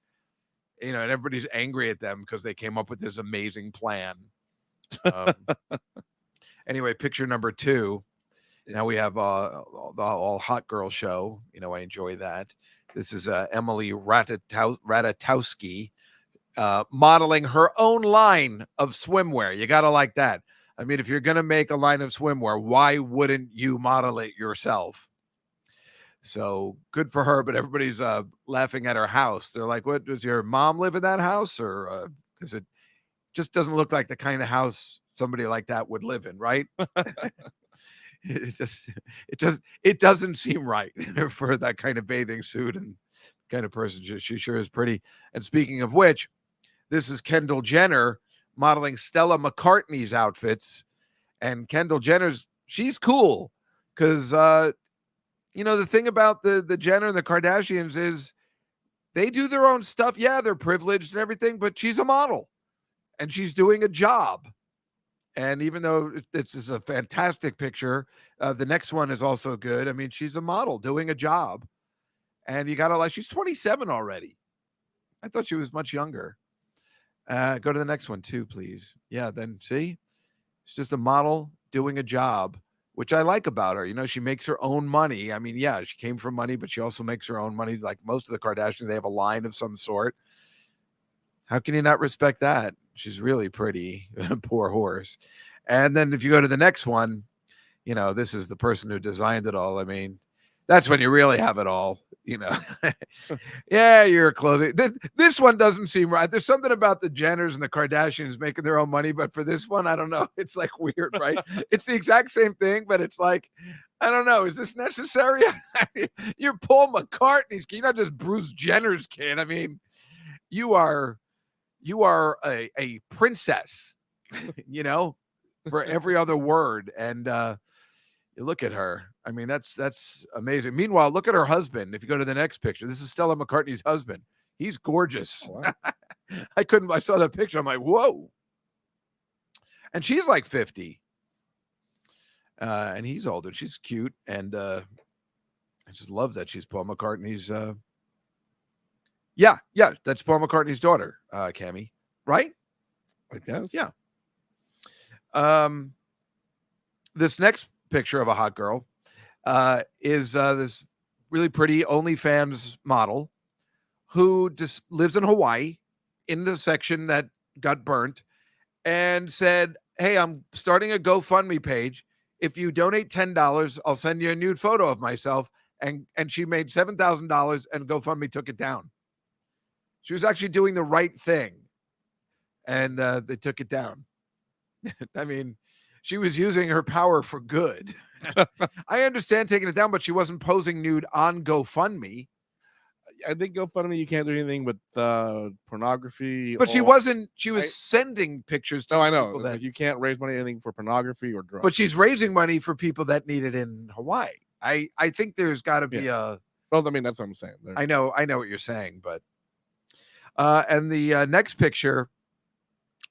and everybody's angry at them because they came up with this amazing plan. Anyway, picture number 2. Now we have the all hot girl show. I enjoy that. This is Emily Ratajkowski modeling her own line of swimwear. You got to like that. I mean, if you're going to make a line of swimwear, why wouldn't you model it yourself? So good for her, but everybody's laughing at her house. They're like, what, does your mom live in that house? Or because it just doesn't look like the kind of house somebody like that would live in, right? It doesn't seem right for that kind of bathing suit and kind of person. She sure is pretty. And speaking of which, this is Kendall Jenner modeling Stella McCartney's outfits. And Kendall Jenner's, she's cool because the thing about the Jenner and the Kardashians is they do their own stuff. Yeah, they're privileged and everything, but she's a model and she's doing a job. And even though this is a fantastic picture, the next one is also good. I mean, she's a model doing a job. And you got to like, she's 27 already. I thought she was much younger. Go to the next one too, please. Yeah, then see? She's just a model doing a job, which I like about her. She makes her own money. I mean, yeah, she came from money, but she also makes her own money. Like most of the Kardashians, they have a line of some sort. How can you not respect that? She's really pretty. Poor horse. And then if you go to the next one, this is the person who designed it all. I mean, that's when you really have it all. you know. Yeah, your clothing. This one doesn't seem right. There's something about the Jenners and the Kardashians making their own money, but for this one, I don't know. It's like weird, right? It's the exact same thing, but it's like, I don't know. Is this necessary? You're Paul McCartney's kid. You're not just Bruce Jenner's kid. I mean, you are a princess, you know, for every other word. And you look at her. I mean, that's amazing. Meanwhile, look at her husband. If you go to the next picture, this is Stella McCartney's husband. He's gorgeous. Oh, wow. I saw that picture. I'm like, whoa. And she's like 50. And he's older. She's cute. And I just love that she's Paul McCartney's. Yeah, that's Paul McCartney's daughter, Cammie, right? I guess. Yeah. This next picture of a hot girl is this really pretty OnlyFans model who just lives in Hawaii in the section that got burnt and said, hey, I'm starting a GoFundMe page. If you donate $10, I'll send you a nude photo of myself. And she made $7,000 and GoFundMe took it down. She was actually doing the right thing. And they took it down. I mean, she was using her power for good. I understand taking it down, but she wasn't posing nude on GoFundMe. I think GoFundMe, you can't do anything with pornography. But she wasn't. She was sending pictures to No, I know. people that You can't raise money anything for pornography or drugs. But she's raising money for people that need it in Hawaii. I think there's got to be a. Well, I mean, that's what I'm saying. I know what you're saying, but. And the next picture,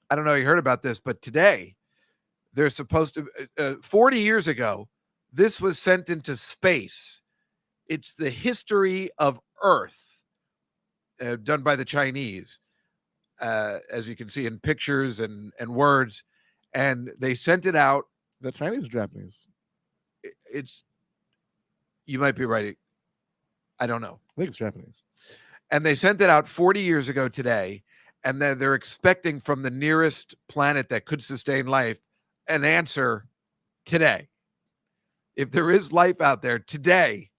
I don't know if you heard about this, but today they're supposed to. 40 years ago, this was sent into space. It's the history of Earth, done by the Chinese, as you can see in pictures and words, and they sent it out. The Chinese or Japanese? It's. You might be right. I don't know. I think it's Japanese. And they sent it out 40 years ago today, and they're expecting from the nearest planet that could sustain life an answer today. If there is life out there today,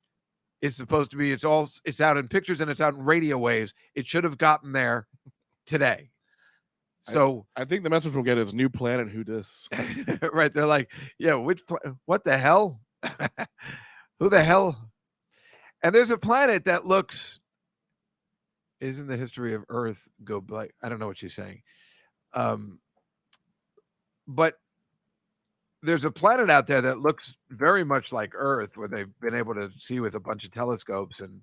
it's supposed to be. It's out in pictures and it's out in radio waves. It should have gotten there today. So I think the message we'll get is new planet. Who dis? Right? They're like, yeah, what the hell? Who the hell? And there's a planet that looks. Isn't the history of Earth go by? I don't know what she's saying. But there's a planet out there that looks very much like Earth, where they've been able to see with a bunch of telescopes. And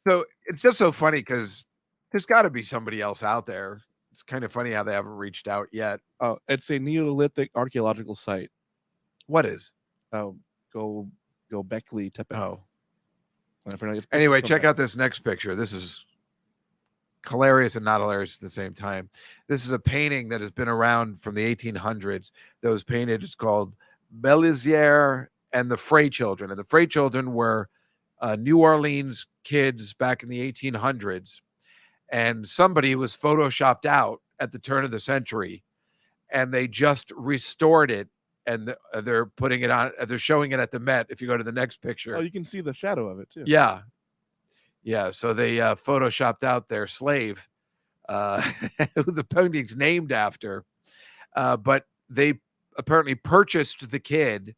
so it's just so funny because there's got to be somebody else out there. It's kind of funny how they haven't reached out yet. Oh, it's a Neolithic archaeological site. What is? Go Beckley Tepe. Oh. Anyway, check out this next picture. This is hilarious and not hilarious at the same time. This is a painting that has been around from the 1800s that was painted. It's called Belisaire and the Frey Children. And the Frey Children were New Orleans kids back in the 1800s. And somebody was photoshopped out at the turn of the century. And they just restored it. And they're putting it on. They're showing it at the Met. If you go to the next picture. Oh, you can see the shadow of it too. Yeah. Yeah, so they photoshopped out their slave, who the painting's named after, but they apparently purchased the kid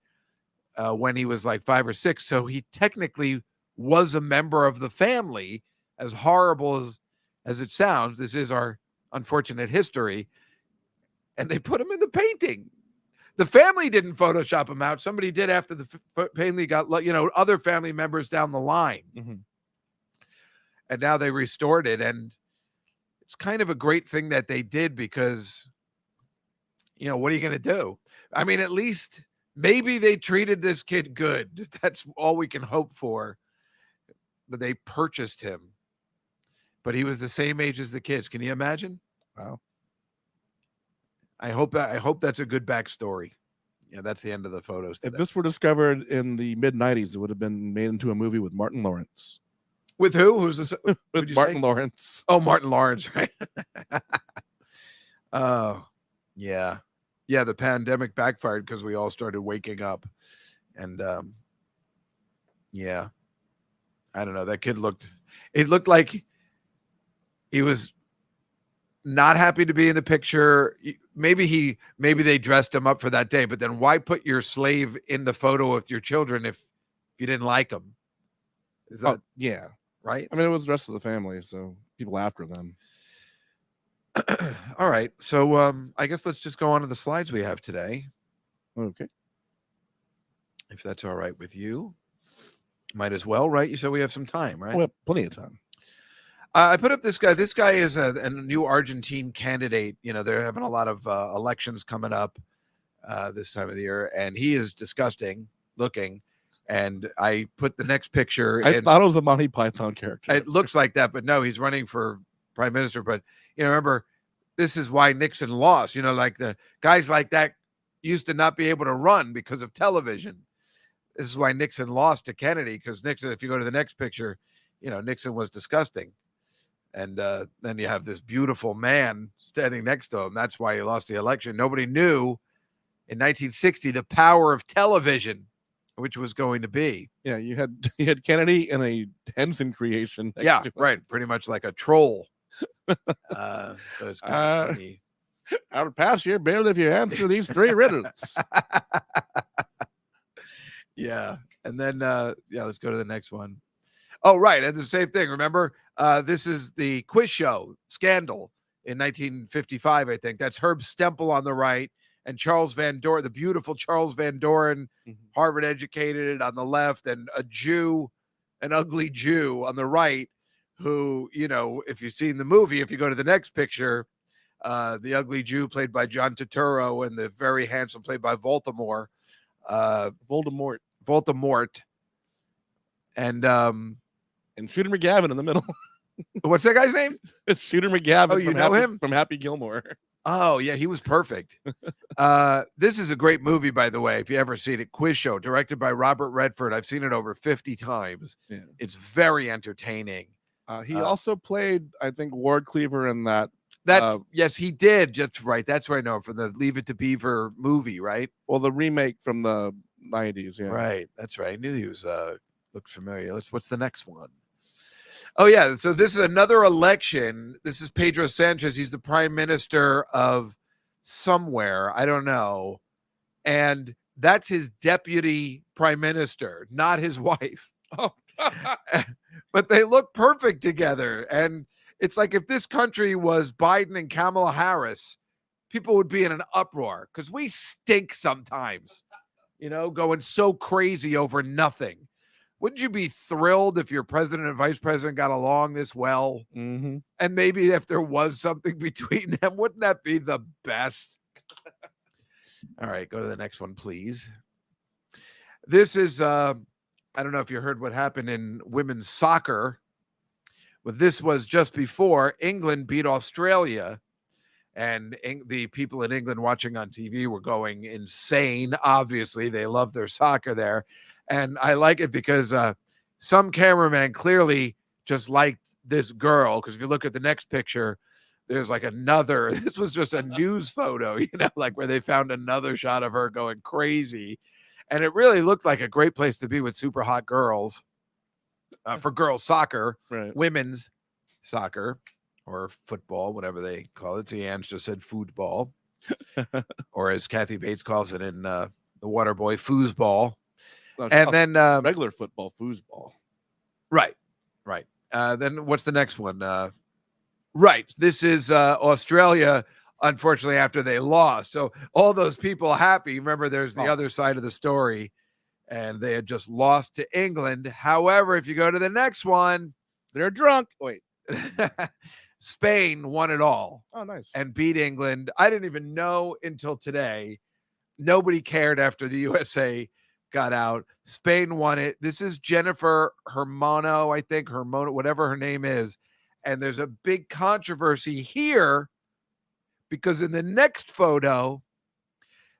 when he was like 5 or 6, so he technically was a member of the family. As horrible as it sounds, this is our unfortunate history, and they put him in the painting. The family didn't Photoshop him out. Somebody did after the family got, other family members down the line. Mm-hmm. And now they restored it. And it's kind of a great thing that they did because, what are you going to do? I mean, at least maybe they treated this kid good. That's all we can hope for. But they purchased him. But he was the same age as the kids. Can you imagine? Wow. I hope that's a good backstory. Yeah, that's the end of the photos. If this were discovered in the mid-90s, it would have been made into a movie with Martin Lawrence. With who? Who's this? With Martin Lawrence. Oh, Martin Lawrence, right? Oh, yeah. Yeah, the pandemic backfired because we all started waking up. And yeah. I don't know. That kid it looked like he was not happy to be in the picture. Maybe they dressed him up for that day, but then why put your slave in the photo with your children if you didn't like him? Is that yeah. right? I mean, it was the rest of the family, so people after them. All right. So I guess let's just go on to the slides we have today. Okay. If that's all right with you. Might as well, right? You said we have some time, right? We have plenty of time. I put up this guy. This guy is a new Argentine candidate. You know, they're having a lot of elections coming up this time of the year, and he is disgusting looking. And I put the next picture. I thought it was a Monty Python character. It looks like that, but no, he's running for prime minister. But, you know, remember, this is why Nixon lost. You know, like the guys like that used to not be able to run because of television. This is why Nixon lost to Kennedy, because Nixon, if you go to the next picture, you know, Nixon was disgusting. And then you have this beautiful man standing next to him. That's why he lost the election. Nobody knew in 1960 the power of television, which was going to be. Yeah, you had Kennedy in a Henson creation. Yeah, right. Pretty much like a troll. So it's kind of funny. I would pass your bill if you answer these 3 riddles. Yeah. And then, let's go to the next one. Oh, right. And the same thing. Remember, this is the quiz show Scandal in 1955, I think. That's Herb Stempel on the right and Charles Van Doren, the beautiful Charles Van Doren, Harvard educated, on the left, and a Jew, an ugly Jew on the right, who, you know, if you've seen the movie, if you go to the next picture, the ugly Jew played by John Turturro and the very handsome played by Voldemort. And Shooter McGavin in the middle. What's that guy's name? It's Shooter McGavin. Oh, you know him? From Happy Gilmore. Oh, yeah, he was perfect. This is a great movie, by the way, if you ever seen it. Quiz Show, directed by Robert Redford. I've seen it over 50 times. Yeah. It's very entertaining. He also played, I think, Ward Cleaver in that. Yes, he did. That's right. That's right. No, from the Leave It to Beaver movie, right? Well, the remake from the 90s. Yeah. Right. That's right. I knew he was looked familiar. What's the next one? Oh, yeah. So this is another election. This is Pedro Sanchez. He's the prime minister of somewhere. I don't know. And that's his deputy prime minister, not his wife. Oh, but they look perfect together. And it's like if this country was Biden and Kamala Harris, people would be in an uproar because we stink sometimes, you know, going so crazy over nothing. Wouldn't you be thrilled if your president and vice president got along this well? Mm-hmm. And maybe if there was something between them, wouldn't that be the best? All right, go to the next one, please. This is, I don't know if you heard what happened in women's soccer, but this was just before England beat Australia. And the people in England watching on TV were going insane. Obviously, they love their soccer there. And I like it because some cameraman clearly just liked this girl. Because if you look at the next picture, there's like another. This was just a news photo, you know, like where they found another shot of her going crazy. And it really looked like a great place to be with super hot girls for girls soccer, right. Women's soccer or football, whatever they call it. See, Ann's just said football, or as Kathy Bates calls it in The Waterboy, foosball. And then regular football, foosball. Right. Then what's the next one? Right. This is Australia, unfortunately, after they lost. So all those people happy. Remember, there's the other side of the story, and they had just lost to England. However, if you go to the next one, they're drunk. Wait. Spain won it all. Oh, nice. And beat England. I didn't even know until today. Nobody cared after the USA got out. Spain won it. This is Jennifer Hermono, I think, whatever her name is. And there's a big controversy here because in the next photo,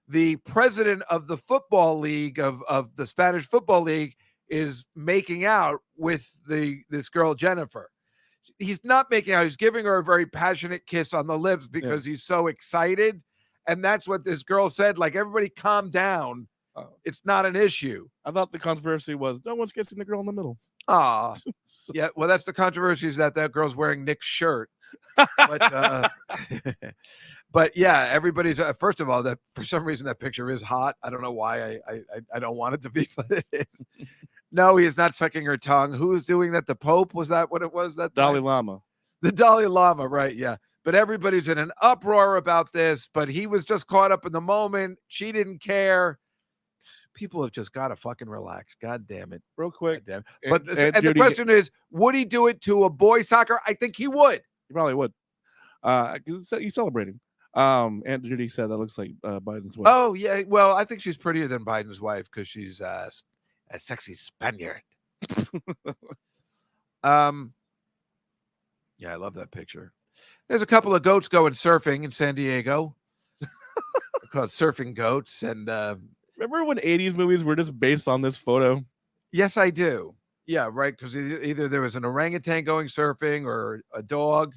the president of the football league of the Spanish Football League is making out with this girl, Jennifer. He's not making out. He's giving her a very passionate kiss on the lips because he's so excited. And that's what this girl said. Like, everybody calm down. It's not an issue. I thought the controversy was no one's kissing the girl in the middle. Ah, yeah. Well, that's the controversy is that girl's wearing Nick's shirt. But but yeah, everybody's first of all, that for some reason that picture is hot. I don't know why. I don't want it to be, but it is. No, he is not sucking her tongue. Who's doing that? The Pope? Was that what it was? That Dalai Lama. The Dalai Lama, right? Yeah. But everybody's in an uproar about this. But he was just caught up in the moment. She didn't care. People have just got to fucking relax. God damn it. Real quick. Damn it. But the question is, would he do it to a boy soccer? I think he would. He probably would. He's celebrating. Aunt Judy said that looks like Biden's wife. Oh, yeah. Well, I think she's prettier than Biden's wife because she's a sexy Spaniard. Yeah, I love that picture. There's a couple of goats going surfing in San Diego. They're called surfing goats. And remember when 80s movies were just based on this photo? yes, I do. Yeah, right. Because either there was an orangutan going surfing or a dog.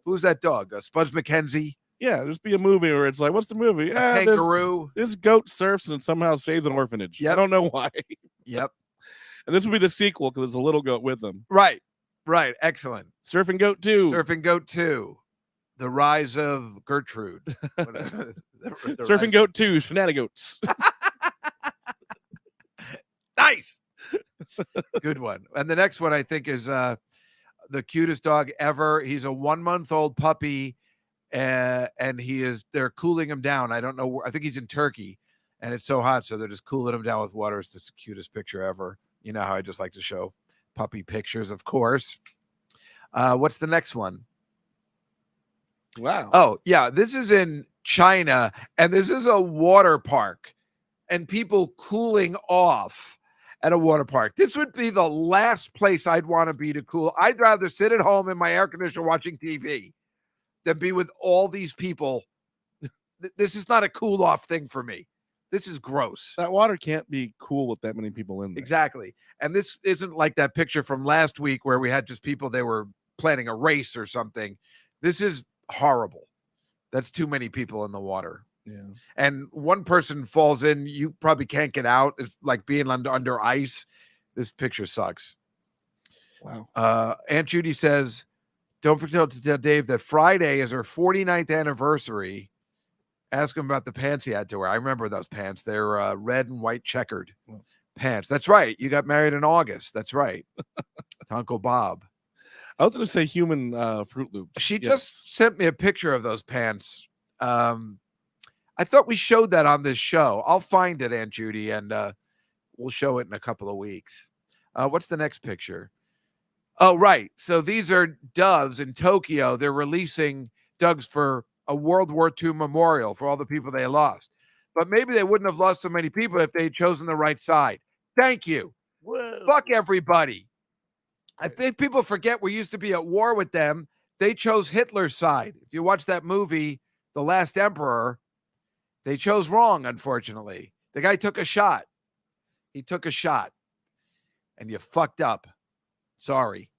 Who's that dog? Spuds McKenzie? Yeah, just be a movie where it's like, what's the movie? Kangaroo. This goat surfs and somehow saves an orphanage. Yep. I don't know why. Yep. And this would be the sequel because there's a little goat with them. Right. Excellent. Surfing Goat 2. Surfing Goat 2. The Rise of Gertrude. Surfing Goat 2. Shenanigans. Nice. Good one. And the next one I think is the cutest dog ever. He's a 1-month-old puppy, and they're cooling him down. I don't know. I think he's in Turkey, and it's so hot, so they're just cooling him down with water. It's the cutest picture ever. You know how I just like to show puppy pictures, of course. What's the next one? Wow. Oh, yeah. This is in China, and this is a water park, and people cooling off at a water park. This would be the last place I'd want to be to cool. I'd rather sit at home in my air conditioner watching TV than be with all these people. This is not a cool off thing for me. This is gross. That water can't be cool with that many people in there. Exactly. And this isn't like that picture from last week where we had just people, they were planning a race or something. This is horrible. That's too many people in the water. Yeah. And one person falls in, you probably can't get out. It's like being under ice. This picture sucks. Wow. Aunt Judy says, don't forget to tell Dave that Friday is her 49th anniversary. Ask him about the pants he had to wear. I remember those pants. They're red and white checkered pants. That's right. You got married in August. That's right. To Uncle Bob. I was going to say human Fruit Loops. She just sent me a picture of those pants. I thought we showed that on this show. I'll find it, Aunt Judy, and we'll show it in a couple of weeks. What's the next picture? Oh, right. So these are doves in Tokyo. They're releasing doves for a World War II memorial for all the people they lost. But maybe they wouldn't have lost so many people if they had chosen the right side. Thank you. Whoa. Fuck everybody. I think people forget we used to be at war with them. They chose Hitler's side. If you watch that movie, The Last Emperor, they chose wrong, unfortunately. The guy took a shot. He took a shot. And you fucked up. Sorry.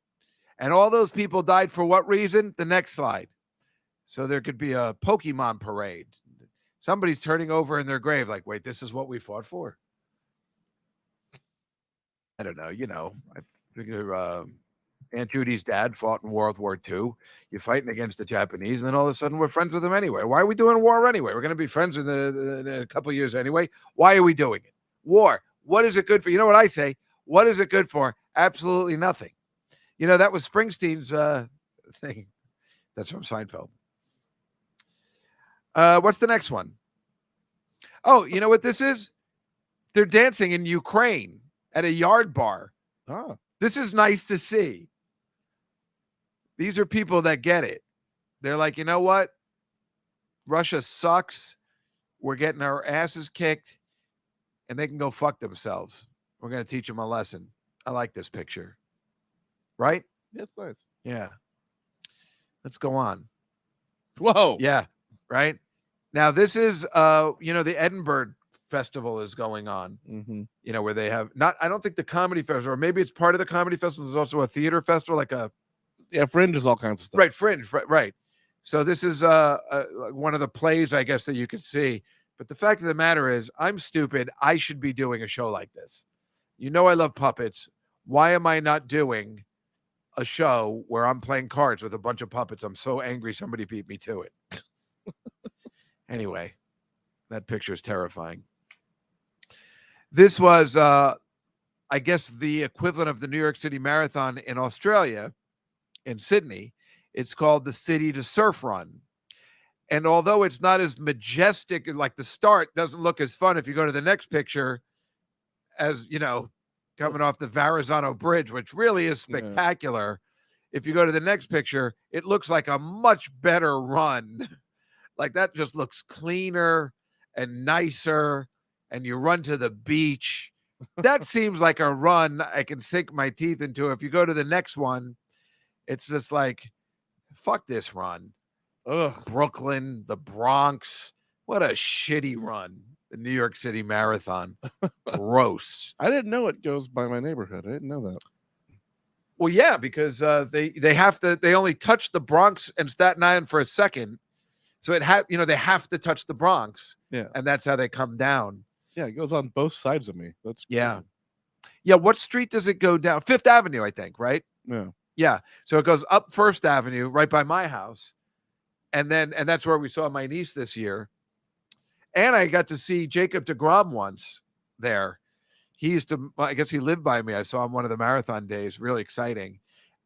And all those people died for what reason? The next slide. So there could be a Pokemon parade. Somebody's turning over in their grave like, wait, this is what we fought for? I don't know. You know, I figure Aunt Judy's dad fought in World War II. You're fighting against the Japanese, and then all of a sudden we're friends with them anyway. Why are we doing war anyway? We're going to be friends in a couple of years anyway. Why are we doing it? War. What is it good for? You know what I say? What is it good for? Absolutely nothing. You know, that was Springsteen's thing. That's from Seinfeld. What's the next one? Oh, you know what this is? They're dancing in Ukraine at a yard bar. Oh. This is nice to see. These are people that get it. They're like, you know what? Russia sucks. We're getting our asses kicked, and they can go fuck themselves. We're going to teach them a lesson. I like this picture. Right? That's nice. Yeah. Let's go on. Whoa. Yeah. Right? Now, this is, the Edinburgh Festival is going on, Mm-hmm. where they have I don't think the comedy festival, or maybe it's part of the comedy festival. There's also a theater festival, Fringe is all kinds of stuff. Right. Fringe. Right. So this is one of the plays, I guess, that you could see. But the fact of the matter is, I'm stupid. I should be doing a show like this. You know, I love puppets. Why am I not doing a show where I'm playing cards with a bunch of puppets? I'm so angry somebody beat me to it. Anyway, that picture is terrifying. This was, I guess, the equivalent of the New York City Marathon in Australia, in Sydney. It's called the City to Surf Run. And although it's not as majestic, like the start doesn't look as fun if you go to the next picture, as you know, coming off the Verrazano Bridge, which really is spectacular. Yeah. If you go to the next picture, it looks like a much better run. Like that just looks cleaner and nicer. And you run to the beach. That seems like a run I can sink my teeth into. If you go to the next one, it's just like, fuck this run. Ugh, Brooklyn, the Bronx. What a shitty run. The New York City Marathon. Gross. I didn't know it goes by my neighborhood. I didn't know that. Well, yeah, because they only touch the Bronx and Staten Island for a second. So they have to touch the Bronx. Yeah. And that's how they come down. Yeah, it goes on both sides of me. That's yeah. Cool. Yeah, what street does it go down? Fifth Avenue, I think, right? Yeah. Yeah. So it goes up First Avenue right by my house. And that's where we saw my niece this year. And I got to see Jacob deGrom once there. I guess he lived by me. I saw him one of the marathon days. Really exciting.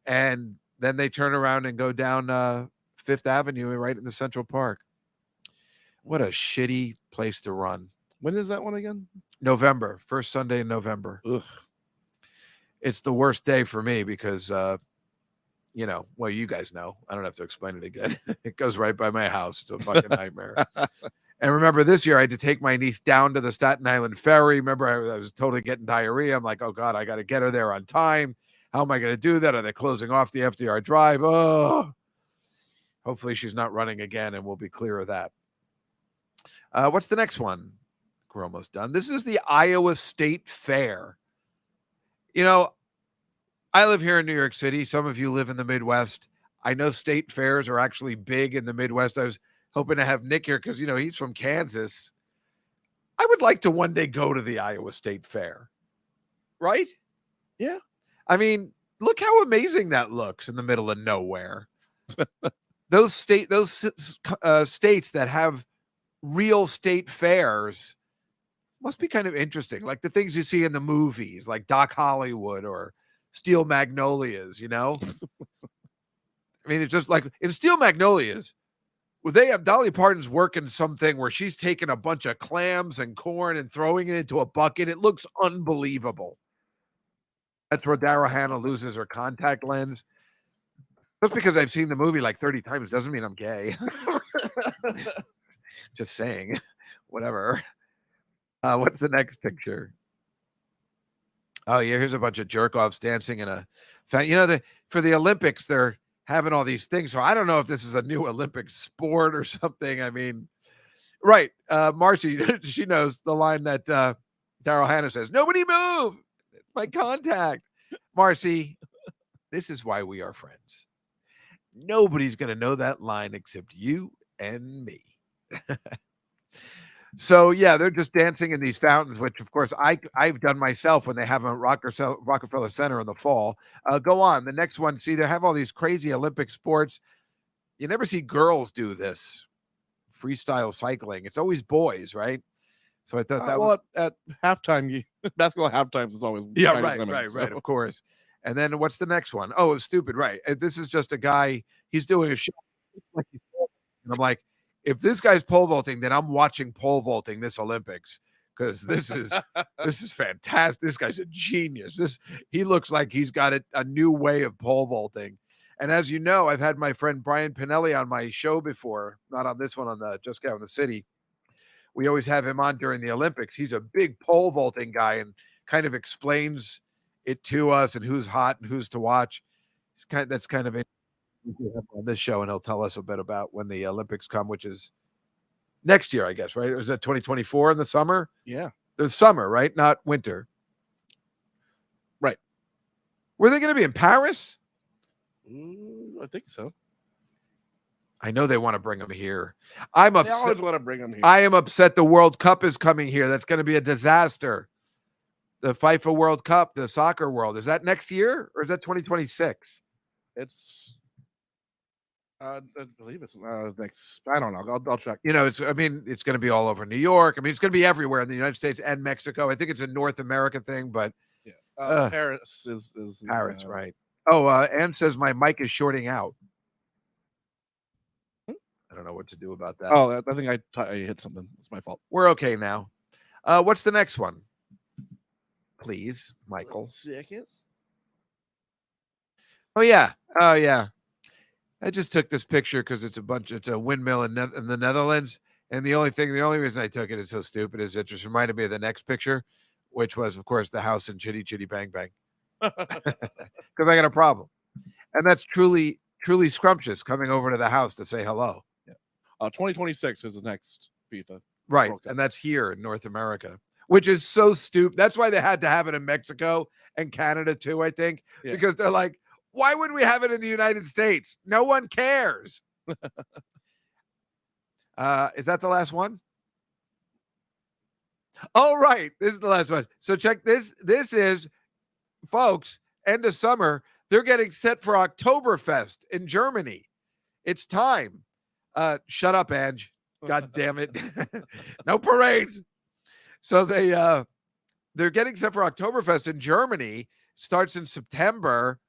And then they turn around and go down Fifth Avenue right in the Central Park. What a shitty place to run. When is that one again? November. First Sunday in November. Ugh. It's the worst day for me because well, you guys know. I don't have to explain it again. It goes right by my house. It's a fucking nightmare. And remember, this year I had to take my niece down to the Staten Island ferry. Remember, I was totally getting diarrhea. I'm like, oh, God, I got to get her there on time. How am I going to do that? Are they closing off the FDR Drive? Oh, hopefully she's not running again, and we'll be clear of that. What's the next one? We're almost done. This is the Iowa State Fair. You know, I live here in New York City. Some of you live in the Midwest. I know state fairs are actually big in the Midwest. I was hoping to have Nick here because, he's from Kansas. I would like to one day go to the Iowa State Fair. Right? Yeah. I mean, look how amazing that looks in the middle of nowhere. Those states that have real state fairs must be kind of interesting. Like the things you see in the movies, like Doc Hollywood or Steel Magnolias, I mean, it's just like in Steel Magnolias, well, they have Dolly Parton's working something where she's taking a bunch of clams and corn and throwing it into a bucket. It looks unbelievable. That's where Daryl Hannah loses her contact lens. Just because I've seen the movie like 30 times doesn't mean I'm gay. Just saying. Whatever. What's the next picture? Oh, yeah, here's a bunch of jerk-offs dancing in a... for the Olympics, they're having all these things. So I don't know if this is a new Olympic sport or something. I mean, right. Marcy, she knows the line that Daryl Hannah says, nobody move. My contact. Marcy, this is why we are friends. Nobody's going to know that line except you and me. So, yeah, they're just dancing in these fountains, which, of course, I've done myself when they have them at Rockefeller Center in the fall. Go on. The next one, see, they have all these crazy Olympic sports. You never see girls do this. Freestyle cycling. It's always boys, right? So I thought that was... at halftime, basketball halftimes is always... Yeah, right, of course. And then what's the next one? Oh, it's stupid, right. This is just a guy, he's doing a show. And I'm like, if this guy's pole vaulting, then I'm watching pole vaulting this Olympics because this is fantastic. This guy's a genius. He looks like he's got a new way of pole vaulting. And as you know, I've had my friend Brian Pinelli on my show before, not on this one, on the Just Get Out in the City. We always have him on during the Olympics. He's a big pole vaulting guy and kind of explains it to us and who's hot and who's to watch. That's kind of it. On this show, and he'll tell us a bit about when the Olympics come, which is next year, I guess, right? Or is that 2024 in the summer? Yeah. There's summer, right? Not winter. Right. Were they going to be in Paris? I think so. I know they want to bring him here. I'm They upset. always want to bring him here. I am upset the World Cup is coming here. That's going to be a disaster. The FIFA World Cup, the soccer world. Is that next year or is that 2026? It's I believe it's next. I don't know. I'll check. You know, it's going to be all over New York. I mean, it's going to be everywhere in the United States and Mexico. I think it's a North America thing, but Yeah. Paris is Paris, right? Oh, Ann says my mic is shorting out. I don't know what to do about that. Oh, I think I hit something. It's my fault. We're okay now. What's the next one? Please, Michael. Seconds. Oh yeah. I just took this picture because it's a windmill in the Netherlands. And the only reason I took it is so stupid is it just reminded me of the next picture, which was, of course, the house in Chitty Chitty Bang Bang. Because I got a problem. And that's truly scrumptious coming over to the house to say hello. Yeah. 2026 is the next FIFA. Right. And that's here in North America, which is so stupid. That's why they had to have it in Mexico and Canada too, I think, because they're like, why would we have it in the United States? No one cares. Is that the last one? Oh, right. This is the last one. So check this. This is, folks, end of summer. They're getting set for Oktoberfest in Germany. It's time. Shut up, Ange. God damn it. No parades. So they're getting set for Oktoberfest in Germany. Starts in September.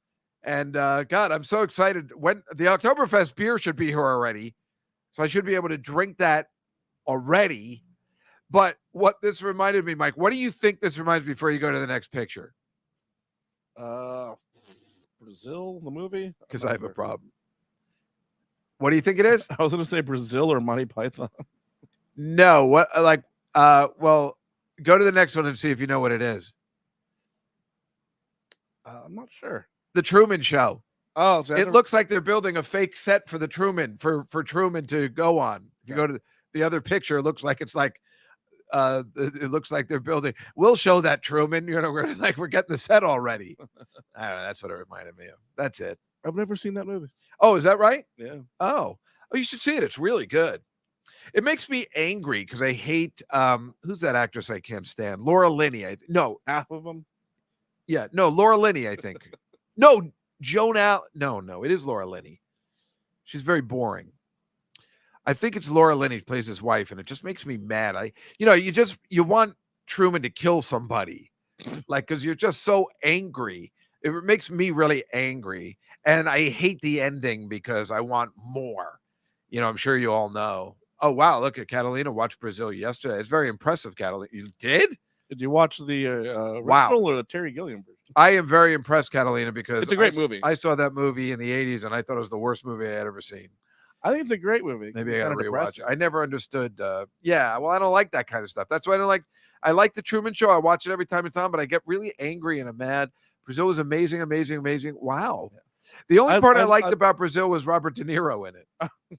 And God, I'm so excited. When the Oktoberfest beer should be here already. So I should be able to drink that already. But what this reminded me, Mike, what do you think this reminds me before you go to the next picture? Brazil, the movie? Because I have a problem. What do you think it is? I was going to say Brazil or Monty Python. No, what well, go to the next one and see if you know what it is. I'm not sure. The Truman Show. Oh, so it looks like they're building a fake set for the Truman for Truman to go on. If you go to the other picture, it looks like it looks like they're building. We'll show that, Truman. You know, we're getting the set already. I don't know. That's what it reminded me of. That's it. I've never seen that movie. Oh, is that right? Yeah. Oh, you should see it. It's really good. It makes me angry because I hate who's that actress I can't stand? Laura Linney. No, half of them. Yeah, no, Laura Linney. I think. No, Joan Al. No, it is Laura Linney. She's very boring. I think it's Laura Linney who plays his wife, and it just makes me mad. You want Truman to kill somebody, because you're just so angry. It makes me really angry, and I hate the ending because I want more. I'm sure you all know. Oh wow, look at Catalina watched Brazil yesterday. It's very impressive, Catalina. You did? Did you watch the original or the Terry Gilliam version? I am very impressed, Catalina, because it's a great movie. I saw that movie in the 80s, and I thought it was the worst movie I had ever seen. I think it's a great movie. Maybe I got to rewatch it. I never understood. Well, I don't like that kind of stuff. That's why I don't like. I like the Truman Show. I watch it every time it's on, but I get really angry and I'm mad. Brazil was amazing, amazing, amazing. Wow. Yeah. The only part I liked about Brazil was Robert De Niro in it.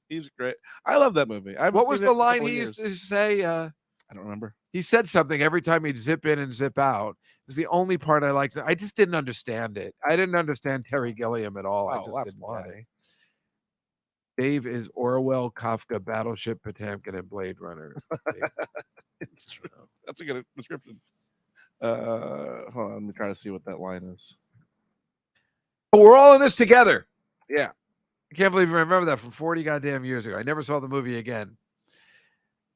He's great. I love that movie. What was the line he used to say? I don't remember. He said something every time he'd zip in and zip out. It's the only part I liked. I just didn't understand it. I didn't understand Terry Gilliam at all. I just didn't get it. Dave is Orwell, Kafka, Battleship, Potemkin, and Blade Runner. It's true. That's a good description. Hold on, let me try to see what that line is. Oh, we're all in this together. Yeah. I can't believe I remember that from 40 goddamn years ago. I never saw the movie again.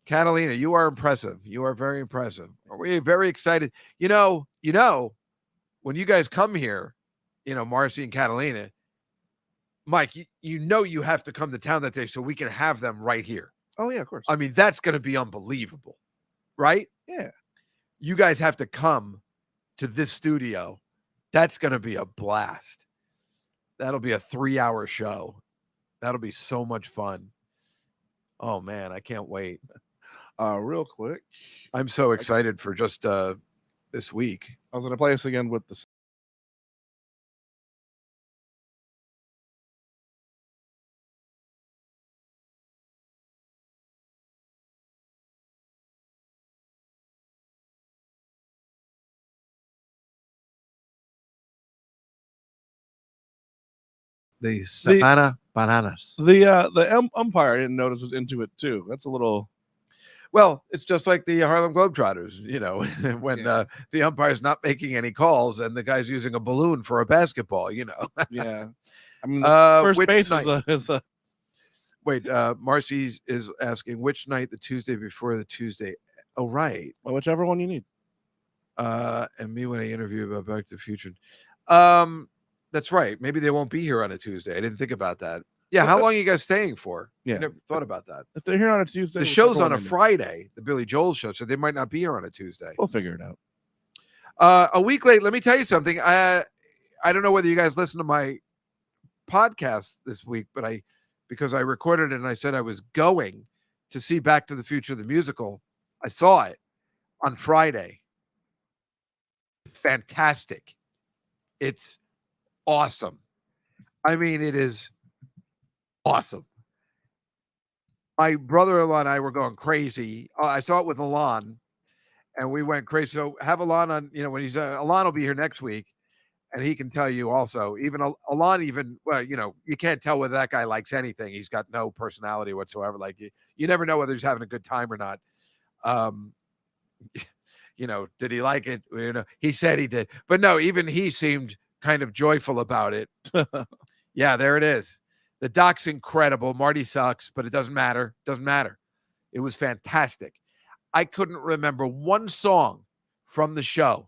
Catalina, you are impressive. You are very impressive. We're very excited. You know, when you guys come here, Marcy and Catalina, Mike, you have to come to town that day so we can have them right here. Oh, yeah, of course. I mean, that's going to be unbelievable, right? Yeah. You guys have to come to this studio. That's going to be a blast. That'll be a 3-hour show. That'll be so much fun. Oh, man, I can't wait. Real quick. I'm so excited for just this week. I was going to play us again with the Savannah Bananas. The umpire I didn't notice was into it too. That's a little. Well, it's just like the Harlem Globetrotters, when Yeah. the umpire's not making any calls and the guy's using a balloon for a basketball, Yeah. I mean, the first which base night? is a. Wait, Marcy is asking which night, the Tuesday before the Tuesday. Oh, right. Well, whichever one you need. And me when I interview about Back to the Future. That's right. Maybe they won't be here on a Tuesday. I didn't think about that. Yeah, how long are you guys staying for? Yeah. I never thought about that. If they're here on a Tuesday, The whichever show's one on a they need. Friday, the Billy Joel show, so they might not be here on a Tuesday. We'll figure it out. A week late, let me tell you something. I don't know whether you guys listened to my podcast this week, but because I recorded it and I said I was going to see Back to the Future, the musical. I saw it on Friday. Fantastic. It's awesome. I mean, it is awesome. My brother-in-law and I were going crazy. I saw it with Alon, and we went crazy. So have Alon on, when he's Alon will be here next week, and he can tell you also. Even Alon, well, you can't tell whether that guy likes anything. He's got no personality whatsoever. Like you never know whether he's having a good time or not. Did he like it? He said he did, but no, even he seemed kind of joyful about it. Yeah, there it is. The doc's incredible. Marty sucks, but it doesn't matter. Doesn't matter. It was fantastic. I couldn't remember one song from the show,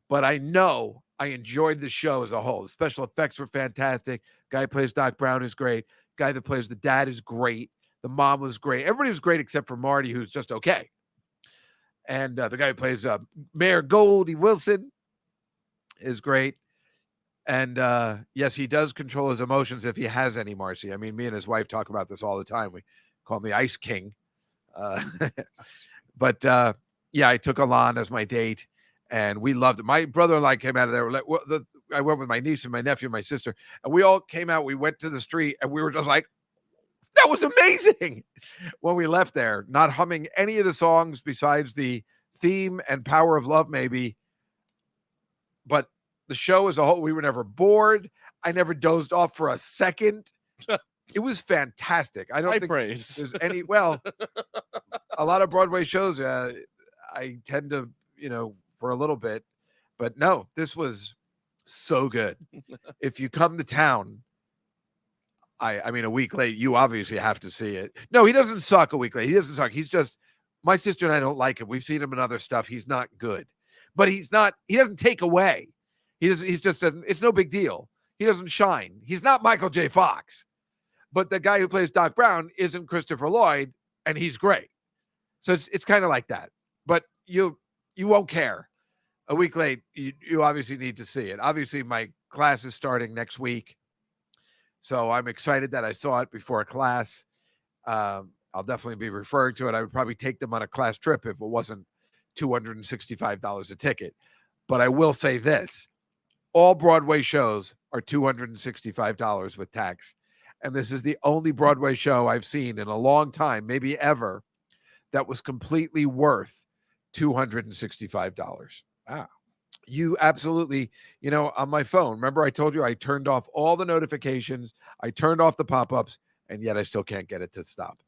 but I know I enjoyed the show as a whole. The special effects were fantastic. Guy who plays Doc Brown is great. Guy that plays the dad is great. The mom was great. Everybody was great except for Marty, who's just okay. And the guy who plays Mayor Goldie Wilson is great. And yes, he does control his emotions if he has any, Marcy. I mean, me and his wife talk about this all the time. We call him the Ice King. But yeah, I took Alon as my date, and we loved it. My brother-in-law came out of there. I went with my niece and my nephew and my sister, and we all came out. We went to the street, and we were just like, that was amazing. When we left there, not humming any of the songs besides the theme and Power of Love, maybe. But the show as a whole, we were never bored. I never dozed off for a second. It was fantastic. I don't think praise. there's any, well, a lot of Broadway shows, I tend to, for a little bit, but no, this was so good. If you come to town, I mean, a week late, you obviously have to see it. No, he doesn't suck a week late. He doesn't suck. He's just, my sister and I don't like him. We've seen him in other stuff. He's not good, but he doesn't take away. He's just, it's no big deal. He doesn't shine. He's not Michael J. Fox, but the guy who plays Doc Brown isn't Christopher Lloyd, and he's great. So it's kind of like that, but you won't care. A week late, you obviously need to see it. Obviously, my class is starting next week, so I'm excited that I saw it before a class. I'll definitely be referring to it. I would probably take them on a class trip if it wasn't $265 a ticket. But I will say this. All Broadway shows are $265 with tax. And this is the only Broadway show I've seen in a long time, maybe ever, that was completely worth $265. Wow. You absolutely, on my phone, remember I told you I turned off all the notifications, I turned off the pop-ups, and yet I still can't get it to stop.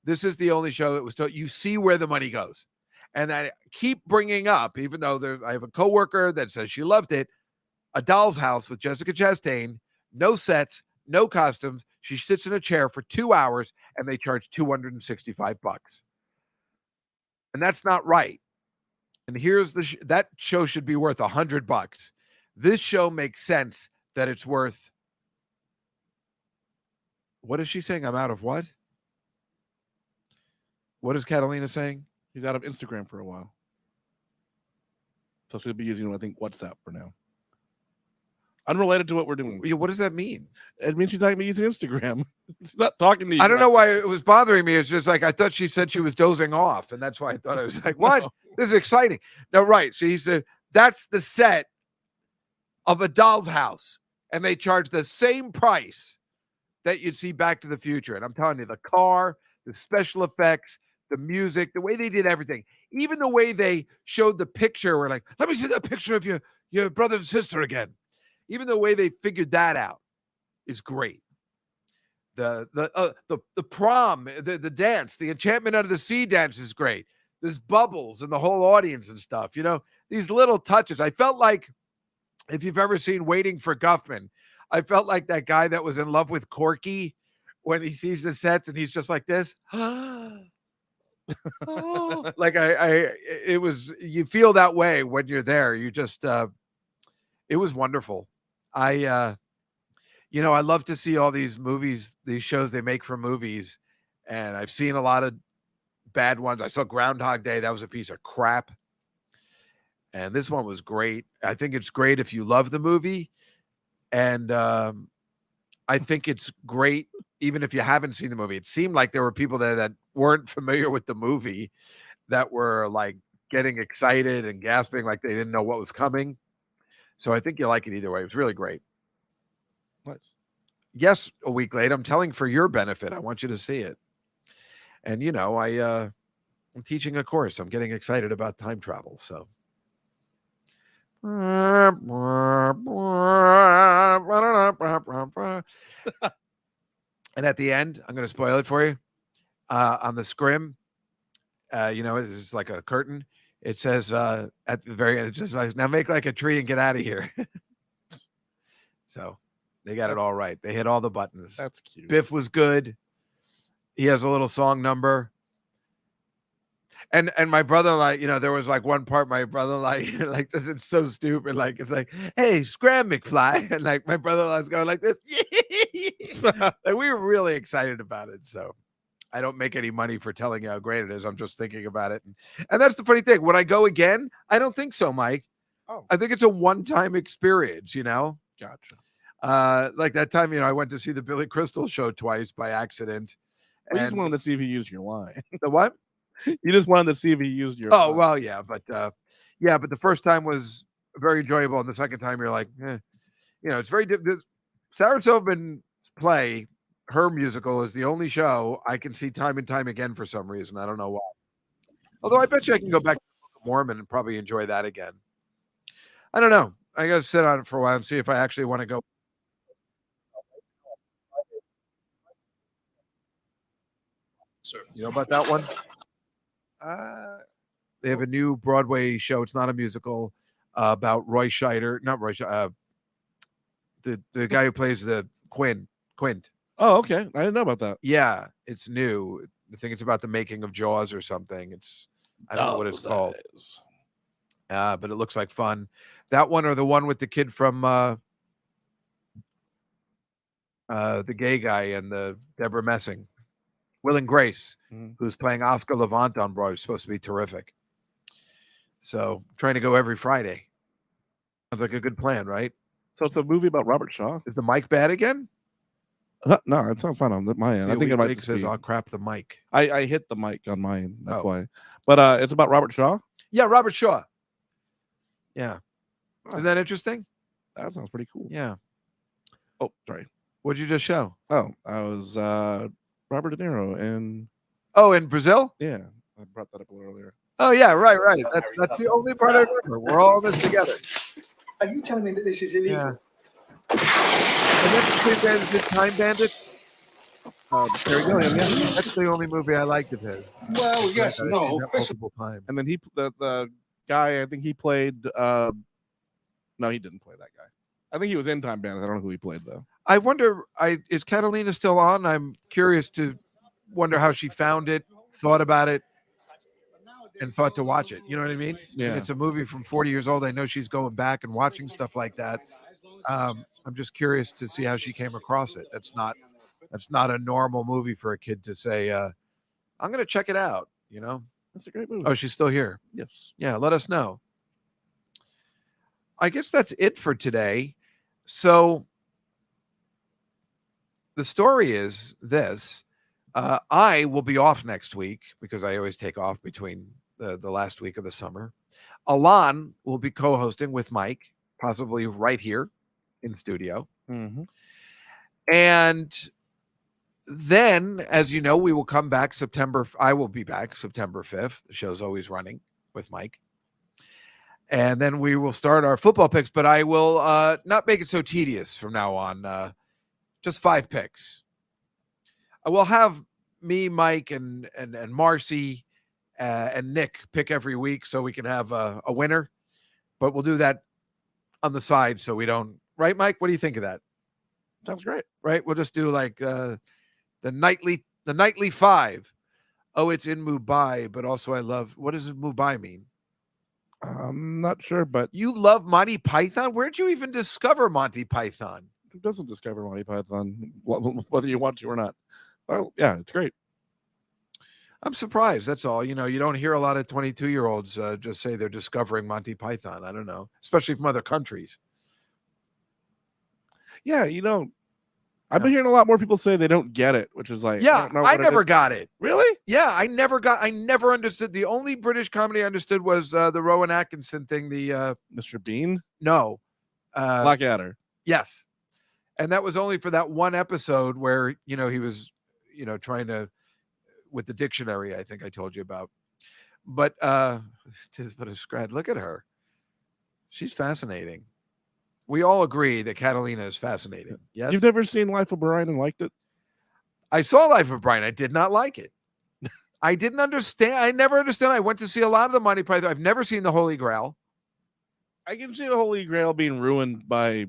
This is the only show that was told, you see where the money goes. And I keep bringing up, even though I have a coworker that says she loved it, A Doll's House with Jessica Chastain, no sets, no costumes. She sits in a chair for 2 hours, and they charge $265. And that's not right. And here's that show should be worth $100. This show makes sense that it's worth. What is she saying? I'm out of what? What is Catalina saying? He's out of Instagram for a while. So she'll be using, I think, WhatsApp for now. Unrelated to what we're doing. What does that mean? It means she's not going to be using Instagram. She's not talking to you. I don't know why it was bothering me. It's just like, I thought she said she was dozing off. And that's why I thought I was like, what? No. This is exciting. No, right. So he said, that's the set of A Doll's House. And they charge the same price that you'd see Back to the Future. And I'm telling you, the car, the special effects, the music, the way they did everything, even the way they showed the picture, we're like, let me see that picture of your brother and sister again. Even the way they figured that out, is great. The prom, the dance, the Enchantment Under the Sea dance is great. There's bubbles and the whole audience and stuff. You know, these little touches. I felt like, if you've ever seen Waiting for Guffman, I felt like that guy that was in love with Corky when he sees the sets and he's just like this. Like it was, you feel that way when you're there. You just, it was wonderful. I love to see all these movies, these shows they make for movies. And I've seen a lot of bad ones. I saw Groundhog Day. That was a piece of crap. And this one was great. I think it's great if you love the movie. And I think it's great even if you haven't seen the movie. It seemed like there were people there that weren't familiar with the movie that were like getting excited and gasping like they didn't know what was coming. So I think you like it either way. It was really great. Nice. Yes, a week late. I'm telling for your benefit. I want you to see it. And I'm teaching a course. I'm getting excited about time travel. So and at the end, I'm going to spoil it for you. On the scrim, it's like a curtain. It says at the very end, it just says, now make like a tree and get out of here. So they got it all right. They hit all the buttons. That's cute. Biff was good. He has a little song number. And my brother, like, there was like one part my brother like just, it's so stupid. Like, it's like, hey, scram McFly. And like my brother was going like this. Like, we were really excited about it. So I don't make any money for telling you how great it is. I'm just thinking about it. And that's the funny thing. Would I go again? I don't think so, Mike. Oh, I think it's a one-time experience, Gotcha. Like that time, I went to see the Billy Crystal show twice by accident. Well, you just wanted to see if he used your line. The what? You just wanted to see if he used your Oh, line. well, yeah. But the first time was very enjoyable. And the second time you're like, it's very different. Sarah Silverman's play, her musical, is the only show I can see time and time again for some reason. I don't know why. Although I bet you I can go back to the Book of Mormon and probably enjoy that again. I don't know. I got to sit on it for a while and see if I actually want to go. You know about that one? They have a new Broadway show. It's not a musical about Roy Scheider, not Roy Scheider, the guy who plays the Quint. Oh, okay. I didn't know about that. Yeah, it's new. I think it's about the making of Jaws or something. I don't know what it's called. But it looks like fun. That one or the one with the kid from the gay guy and the Deborah Messing. Will and Grace, who's playing Oscar Levant on Broadway, is supposed to be terrific. So trying to go every Friday. Sounds like a good plan, right? So it's a movie about Robert Shaw? Is the mic bad again? No, it sounds fine on my end. I think it might says, "I'll crap the mic." I hit the mic on mine. That's why. But it's about Robert Shaw? Yeah, Robert Shaw. Yeah. Isn't that interesting? That sounds pretty cool. Yeah. Oh, sorry. What'd you just show? Oh, I was Robert De Niro and in Brazil? Yeah. I brought that up a little earlier. Oh yeah, right. That's the only part I remember. We're all in this together. Are you telling me that this is illegal? Yeah. And that's the Time Bandit. Terry Gilliam, yeah. That's the only movie I liked of his. Well, yes, I've no. seen that multiple times. And then the guy, I think he played no, he didn't play that guy. I think he was in Time Bandit. I don't know who he played though. I wonder, is Catalina still on? I'm curious to wonder how she found it, thought about it, and thought to watch it. You know what I mean? Yeah. It's a movie from 40 years old. I know she's going back and watching stuff like that. I'm just curious to see how she came across it. That's not a normal movie for a kid to say, I'm going to check it out. That's a great movie. Oh, she's still here. Yes. Yeah. Let us know. I guess that's it for today. So the story is this. I will be off next week because I always take off between the last week of the summer. Alon will be co-hosting with Mike, possibly right here in studio. Mm-hmm. And then, as you know, we will come back I will be back September 5th. The show's always running with Mike. And then we will start our football picks, but I will not make it so tedious from now on. Just 5 picks. We'll have me, Mike, and Marcy and Nick pick every week so we can have a winner. But we'll do that on the side so we don't. Right, Mike? What do you think of that? Sounds great. Right? We'll just do like the nightly 5. Oh, it's in Mumbai, but also I love. What does Mumbai mean? I'm not sure, but You love Monty Python? Where'd you even discover Monty Python? who doesn't discover Monty Python, whether you want to or not? Well, yeah, it's great. I'm surprised. That's all. You don't hear a lot of 22-year-olds just say they're discovering Monty Python. I don't know, especially from other countries. Yeah, I've been hearing a lot more people say they don't get it, which is like, Yeah, don't know I what it never is. got it. Really? Yeah, I never understood. The only British comedy I understood was the Rowan Atkinson thing. The Mr. Bean, no, Blackadder. yes, and that was only for that one episode where he was trying to with the dictionary. I think I told you about, but tis but a scratch. Look at her, she's fascinating. We all agree that Catalina is fascinating. Yes, You've never seen Life of Brian and liked it? I saw Life of Brian. I did not like it. I didn't understand. I never understand. I went to see a lot of the Monty Python. I've never seen the Holy Grail. I can see the Holy Grail being ruined by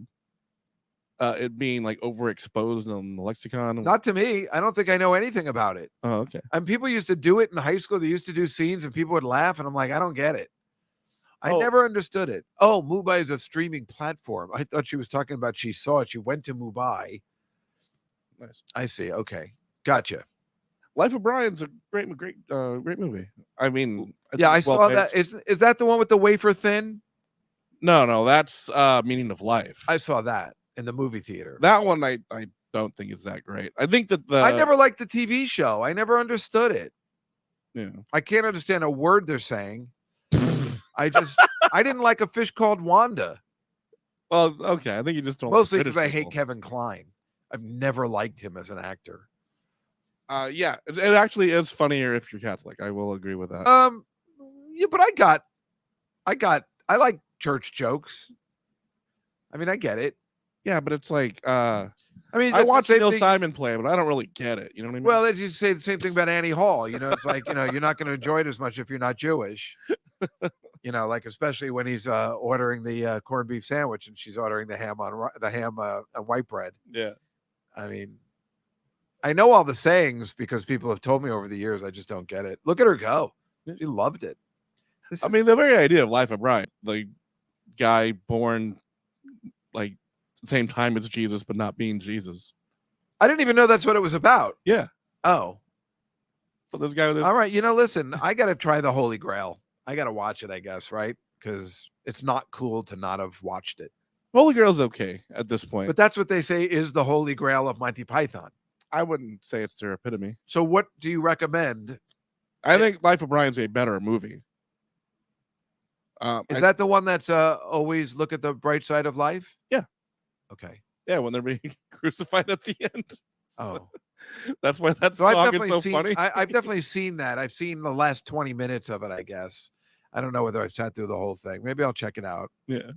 it being like overexposed on the lexicon. Not to me. I don't think I know anything about it. Oh, okay. And people used to do it in high school. They used to do scenes and people would laugh. And I'm like, I don't get it. I never understood it. Oh, Mumbai is a streaming platform. I thought she was talking about she saw it. She went to Mumbai. Nice. I see. Okay. Gotcha. Life of Brian's a great movie. I mean, Yeah, I it's well saw paced. that. Is that the one with the wafer thin? No, that's Meaning of Life. I saw that in the movie theater. That one I don't think is that great. I think that I never liked the TV show. I never understood it. Yeah. I can't understand a word they're saying. I didn't like A Fish Called Wanda. Well, okay. I think you just don't. Mostly like because British I hate people. Kevin Kline. I've never liked him as an actor. Yeah, it actually is funnier if you're Catholic. I will agree with that. Yeah, but I like church jokes. I mean, I get it. Yeah, but it's like I mean, I that's the watched same Neil thing- Simon play, but I don't really get it. You know what I mean? Well, as you say the same thing about Annie Hall. It's like, you're not going to enjoy it as much if you're not Jewish. Like especially when he's ordering the corned beef sandwich and she's ordering the ham on white bread. yeah. I mean, I know all the sayings because people have told me over the years. I just don't get it. Look at her go. She loved it. I mean, the very idea of Life of Brian, the guy born like the same time as Jesus, but not being Jesus. I didn't even know that's what it was about. Yeah. Oh, So this guy with all right. Listen, I got to try the Holy Grail. I got to watch it, I guess, right? Because it's not cool to not have watched it. Holy Grail's okay at this point. But that's what they say is the Holy Grail of Monty Python. I wouldn't say it's their epitome. So what do you recommend? I think Life of Brian's a better movie. Is that the one that's always look at the bright side of life? Yeah. Okay. Yeah, when they're being crucified at the end. Oh. That's why that So I've song is definitely so seen funny. I've definitely seen that. I've seen the last 20 minutes of it, I guess. I don't know whether I've sat through the whole thing. Maybe I'll check it out. Yeah.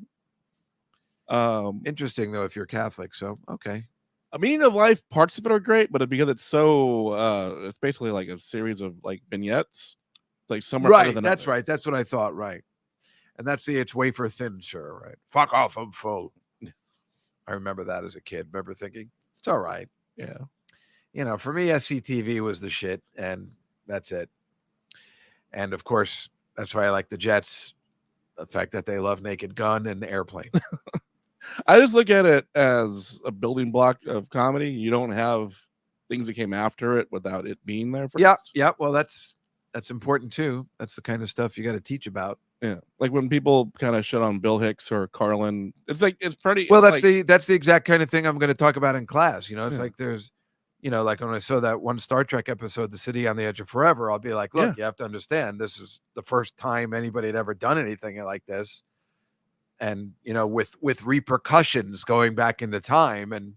Interesting though, if you're Catholic. So okay. A Meaning of Life, parts of it are great, but because it's so it's basically like a series of like vignettes. Like some are better Right. than That's others. right. That's what I thought. Right. And that's the it's wafer thin, sure. Right. Fuck off, I'm full. I remember that as a kid. Remember thinking, it's all right. Yeah. For me, SCTV was the shit, and that's it. And of course, that's why I like the Jets. The fact that they love Naked Gun and Airplane. I just look at it as a building block of comedy. You don't have things that came after it without it being there first. Yeah. Well, that's important too. That's the kind of stuff you got to teach about. Yeah. Like when people kind of shit on Bill Hicks or Carlin, it's like it's pretty Well, it's that's the exact kind of thing I'm going to talk about in class. It's Yeah. like there's, like when I saw that one Star Trek episode, The City on the Edge of Forever, I'll be like, look, you have to understand, this is the first time anybody had ever done anything like this. And, with repercussions going back into time. And,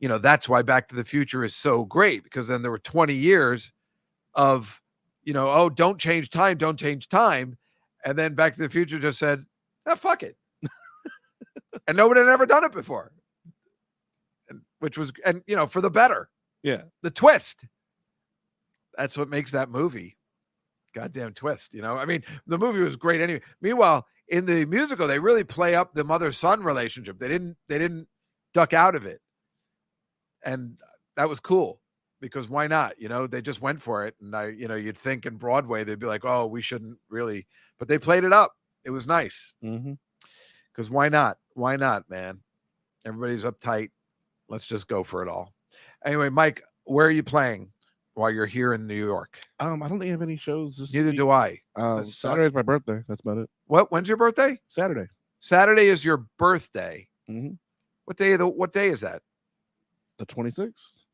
that's why Back to the Future is so great, because then there were 20 years of, oh, don't change time. And then Back to the Future just said, fuck it. And nobody had ever done it before. which was, and for the better. Yeah. The twist. That's what makes that movie. Goddamn twist. I mean, the movie was great anyway. Meanwhile, in the musical, they really play up the mother-son relationship. They didn't duck out of it. And that was cool because why not? They just went for it. And you'd think in Broadway, they'd be like, oh, we shouldn't really, but they played it up. It was nice. Because why not? Why not, man? Everybody's uptight. Let's just go for it all. Anyway, Mike, where are you playing while you're here in New York? I don't think I have any shows this Neither week. do I. Saturday's my birthday. That's about it. What? When's your birthday? Saturday. Saturday is your birthday. Mhm. What day is that? The 26th.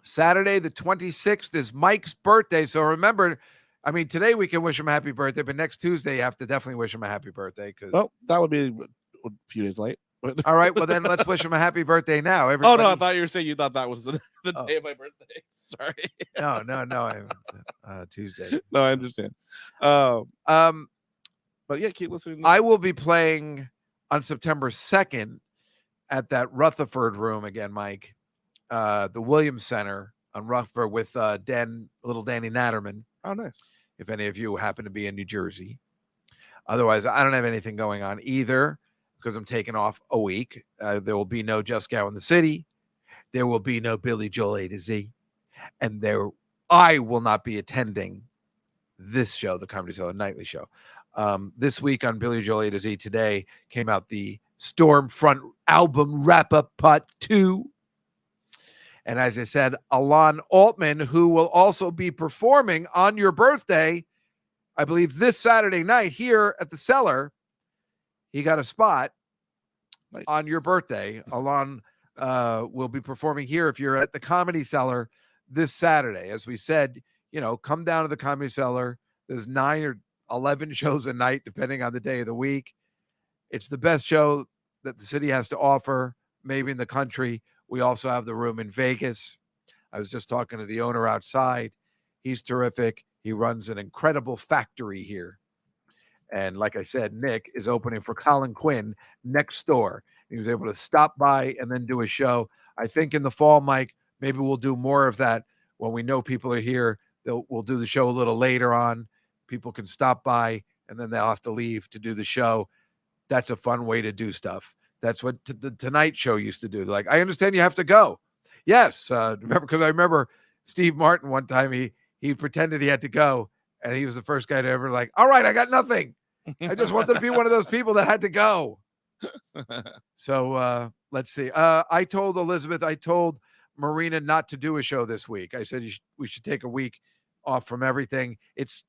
Saturday, the 26th is Mike's birthday. So remember, I mean, today we can wish him a happy birthday, but next Tuesday you have to definitely wish him a happy birthday. Well, that would be a few days late. But all right, well then let's wish him a happy birthday now. Oh no, I thought you were saying you thought that was the day of my birthday. Sorry. No. Tuesday. No, I understand. But yeah, keep listening. I will be playing on September 2nd at that Rutherford room again, Mike. The Williams Center on Rutherford with little Danny Natterman. Oh, nice. If any of you happen to be in New Jersey. Otherwise, I don't have anything going on either because I'm taking off a week. There will be no Just Gow in the City. There will be no Billy Joel A to Z. And I will not be attending this show, the Comedy Cellar Nightly Show. This week on Billy Joel A to Z today came out the Stormfront album wrap-up part 2. And as I said, Alon Altman, who will also be performing on your birthday, I believe this Saturday night here at the Cellar, he got a spot on your birthday. Alon will be performing here if you're at the Comedy Cellar this Saturday. As we said, come down to the Comedy Cellar. There's 9 or 11 shows a night, depending on the day of the week. It's the best show that the city has to offer, maybe in the country. We also have the room in Vegas. I was just talking to the owner outside. He's terrific. He runs an incredible factory here. And like I said, Nick is opening for Colin Quinn next door. He was able to stop by and then do a show. I think in the fall, Mike, maybe we'll do more of that when we know people are here. We'll do the show a little later on. People can stop by and then they'll have to leave to do the show. That's a fun way to do stuff. That's what the Tonight Show used to do. Like, I understand you have to go. Yes. Because I remember Steve Martin one time, he pretended he had to go. And he was the first guy to ever like, all right, I got nothing. I just wanted to be one of those people that had to go. So let's see. I told Elizabeth, I told Marina not to do a show this week. I said we should take a week off from everything. It's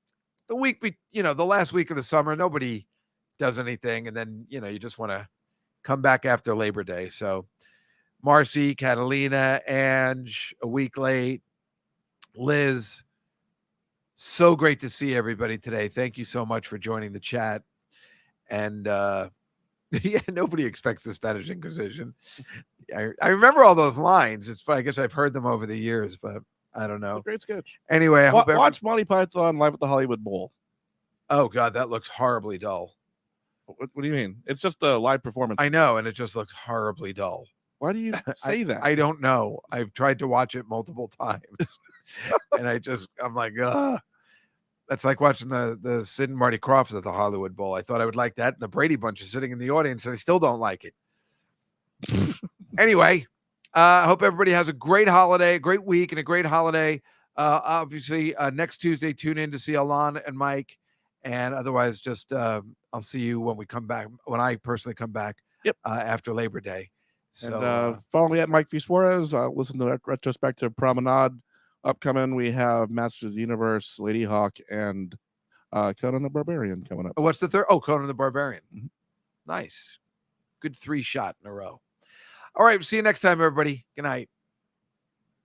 the week, the last week of the summer. Nobody does anything. And then, you just want to come back after Labor Day. So Marcy, Catalina, Ange, a week late. Liz, so great to see everybody today. Thank you so much for joining the chat. And yeah, nobody expects the Spanish Inquisition. I remember all those lines. It's funny. I guess I've heard them over the years, but I don't know. Great sketch. Anyway, I hope watch Monty Python live at the Hollywood Bowl. Oh God, that looks horribly dull. What do you mean? It's just a live performance. I know, and it just looks horribly dull. Why do you say that? I don't know. I've tried to watch it multiple times, and I'm like, ugh. That's like watching the Sid and Marty Krofft at the Hollywood Bowl. I thought I would like that, and the Brady Bunch is sitting in the audience, and I still don't like it. Anyway, I hope everybody has a great holiday, a great week, and a great holiday. Obviously, next Tuesday, tune in to see Alon and Mike. And otherwise, just I'll see you when we come back, when I personally come back. Yep. After Labor Day. So and follow me at Mike V. Suarez. Listen to that retrospective Promenade upcoming. We have Masters of the Universe, Lady Hawk, and Conan the Barbarian coming up. What's the third? Oh, Conan the Barbarian. Mm-hmm. Nice. Good 3 shot in a row. All right. See you next time, everybody. Good night.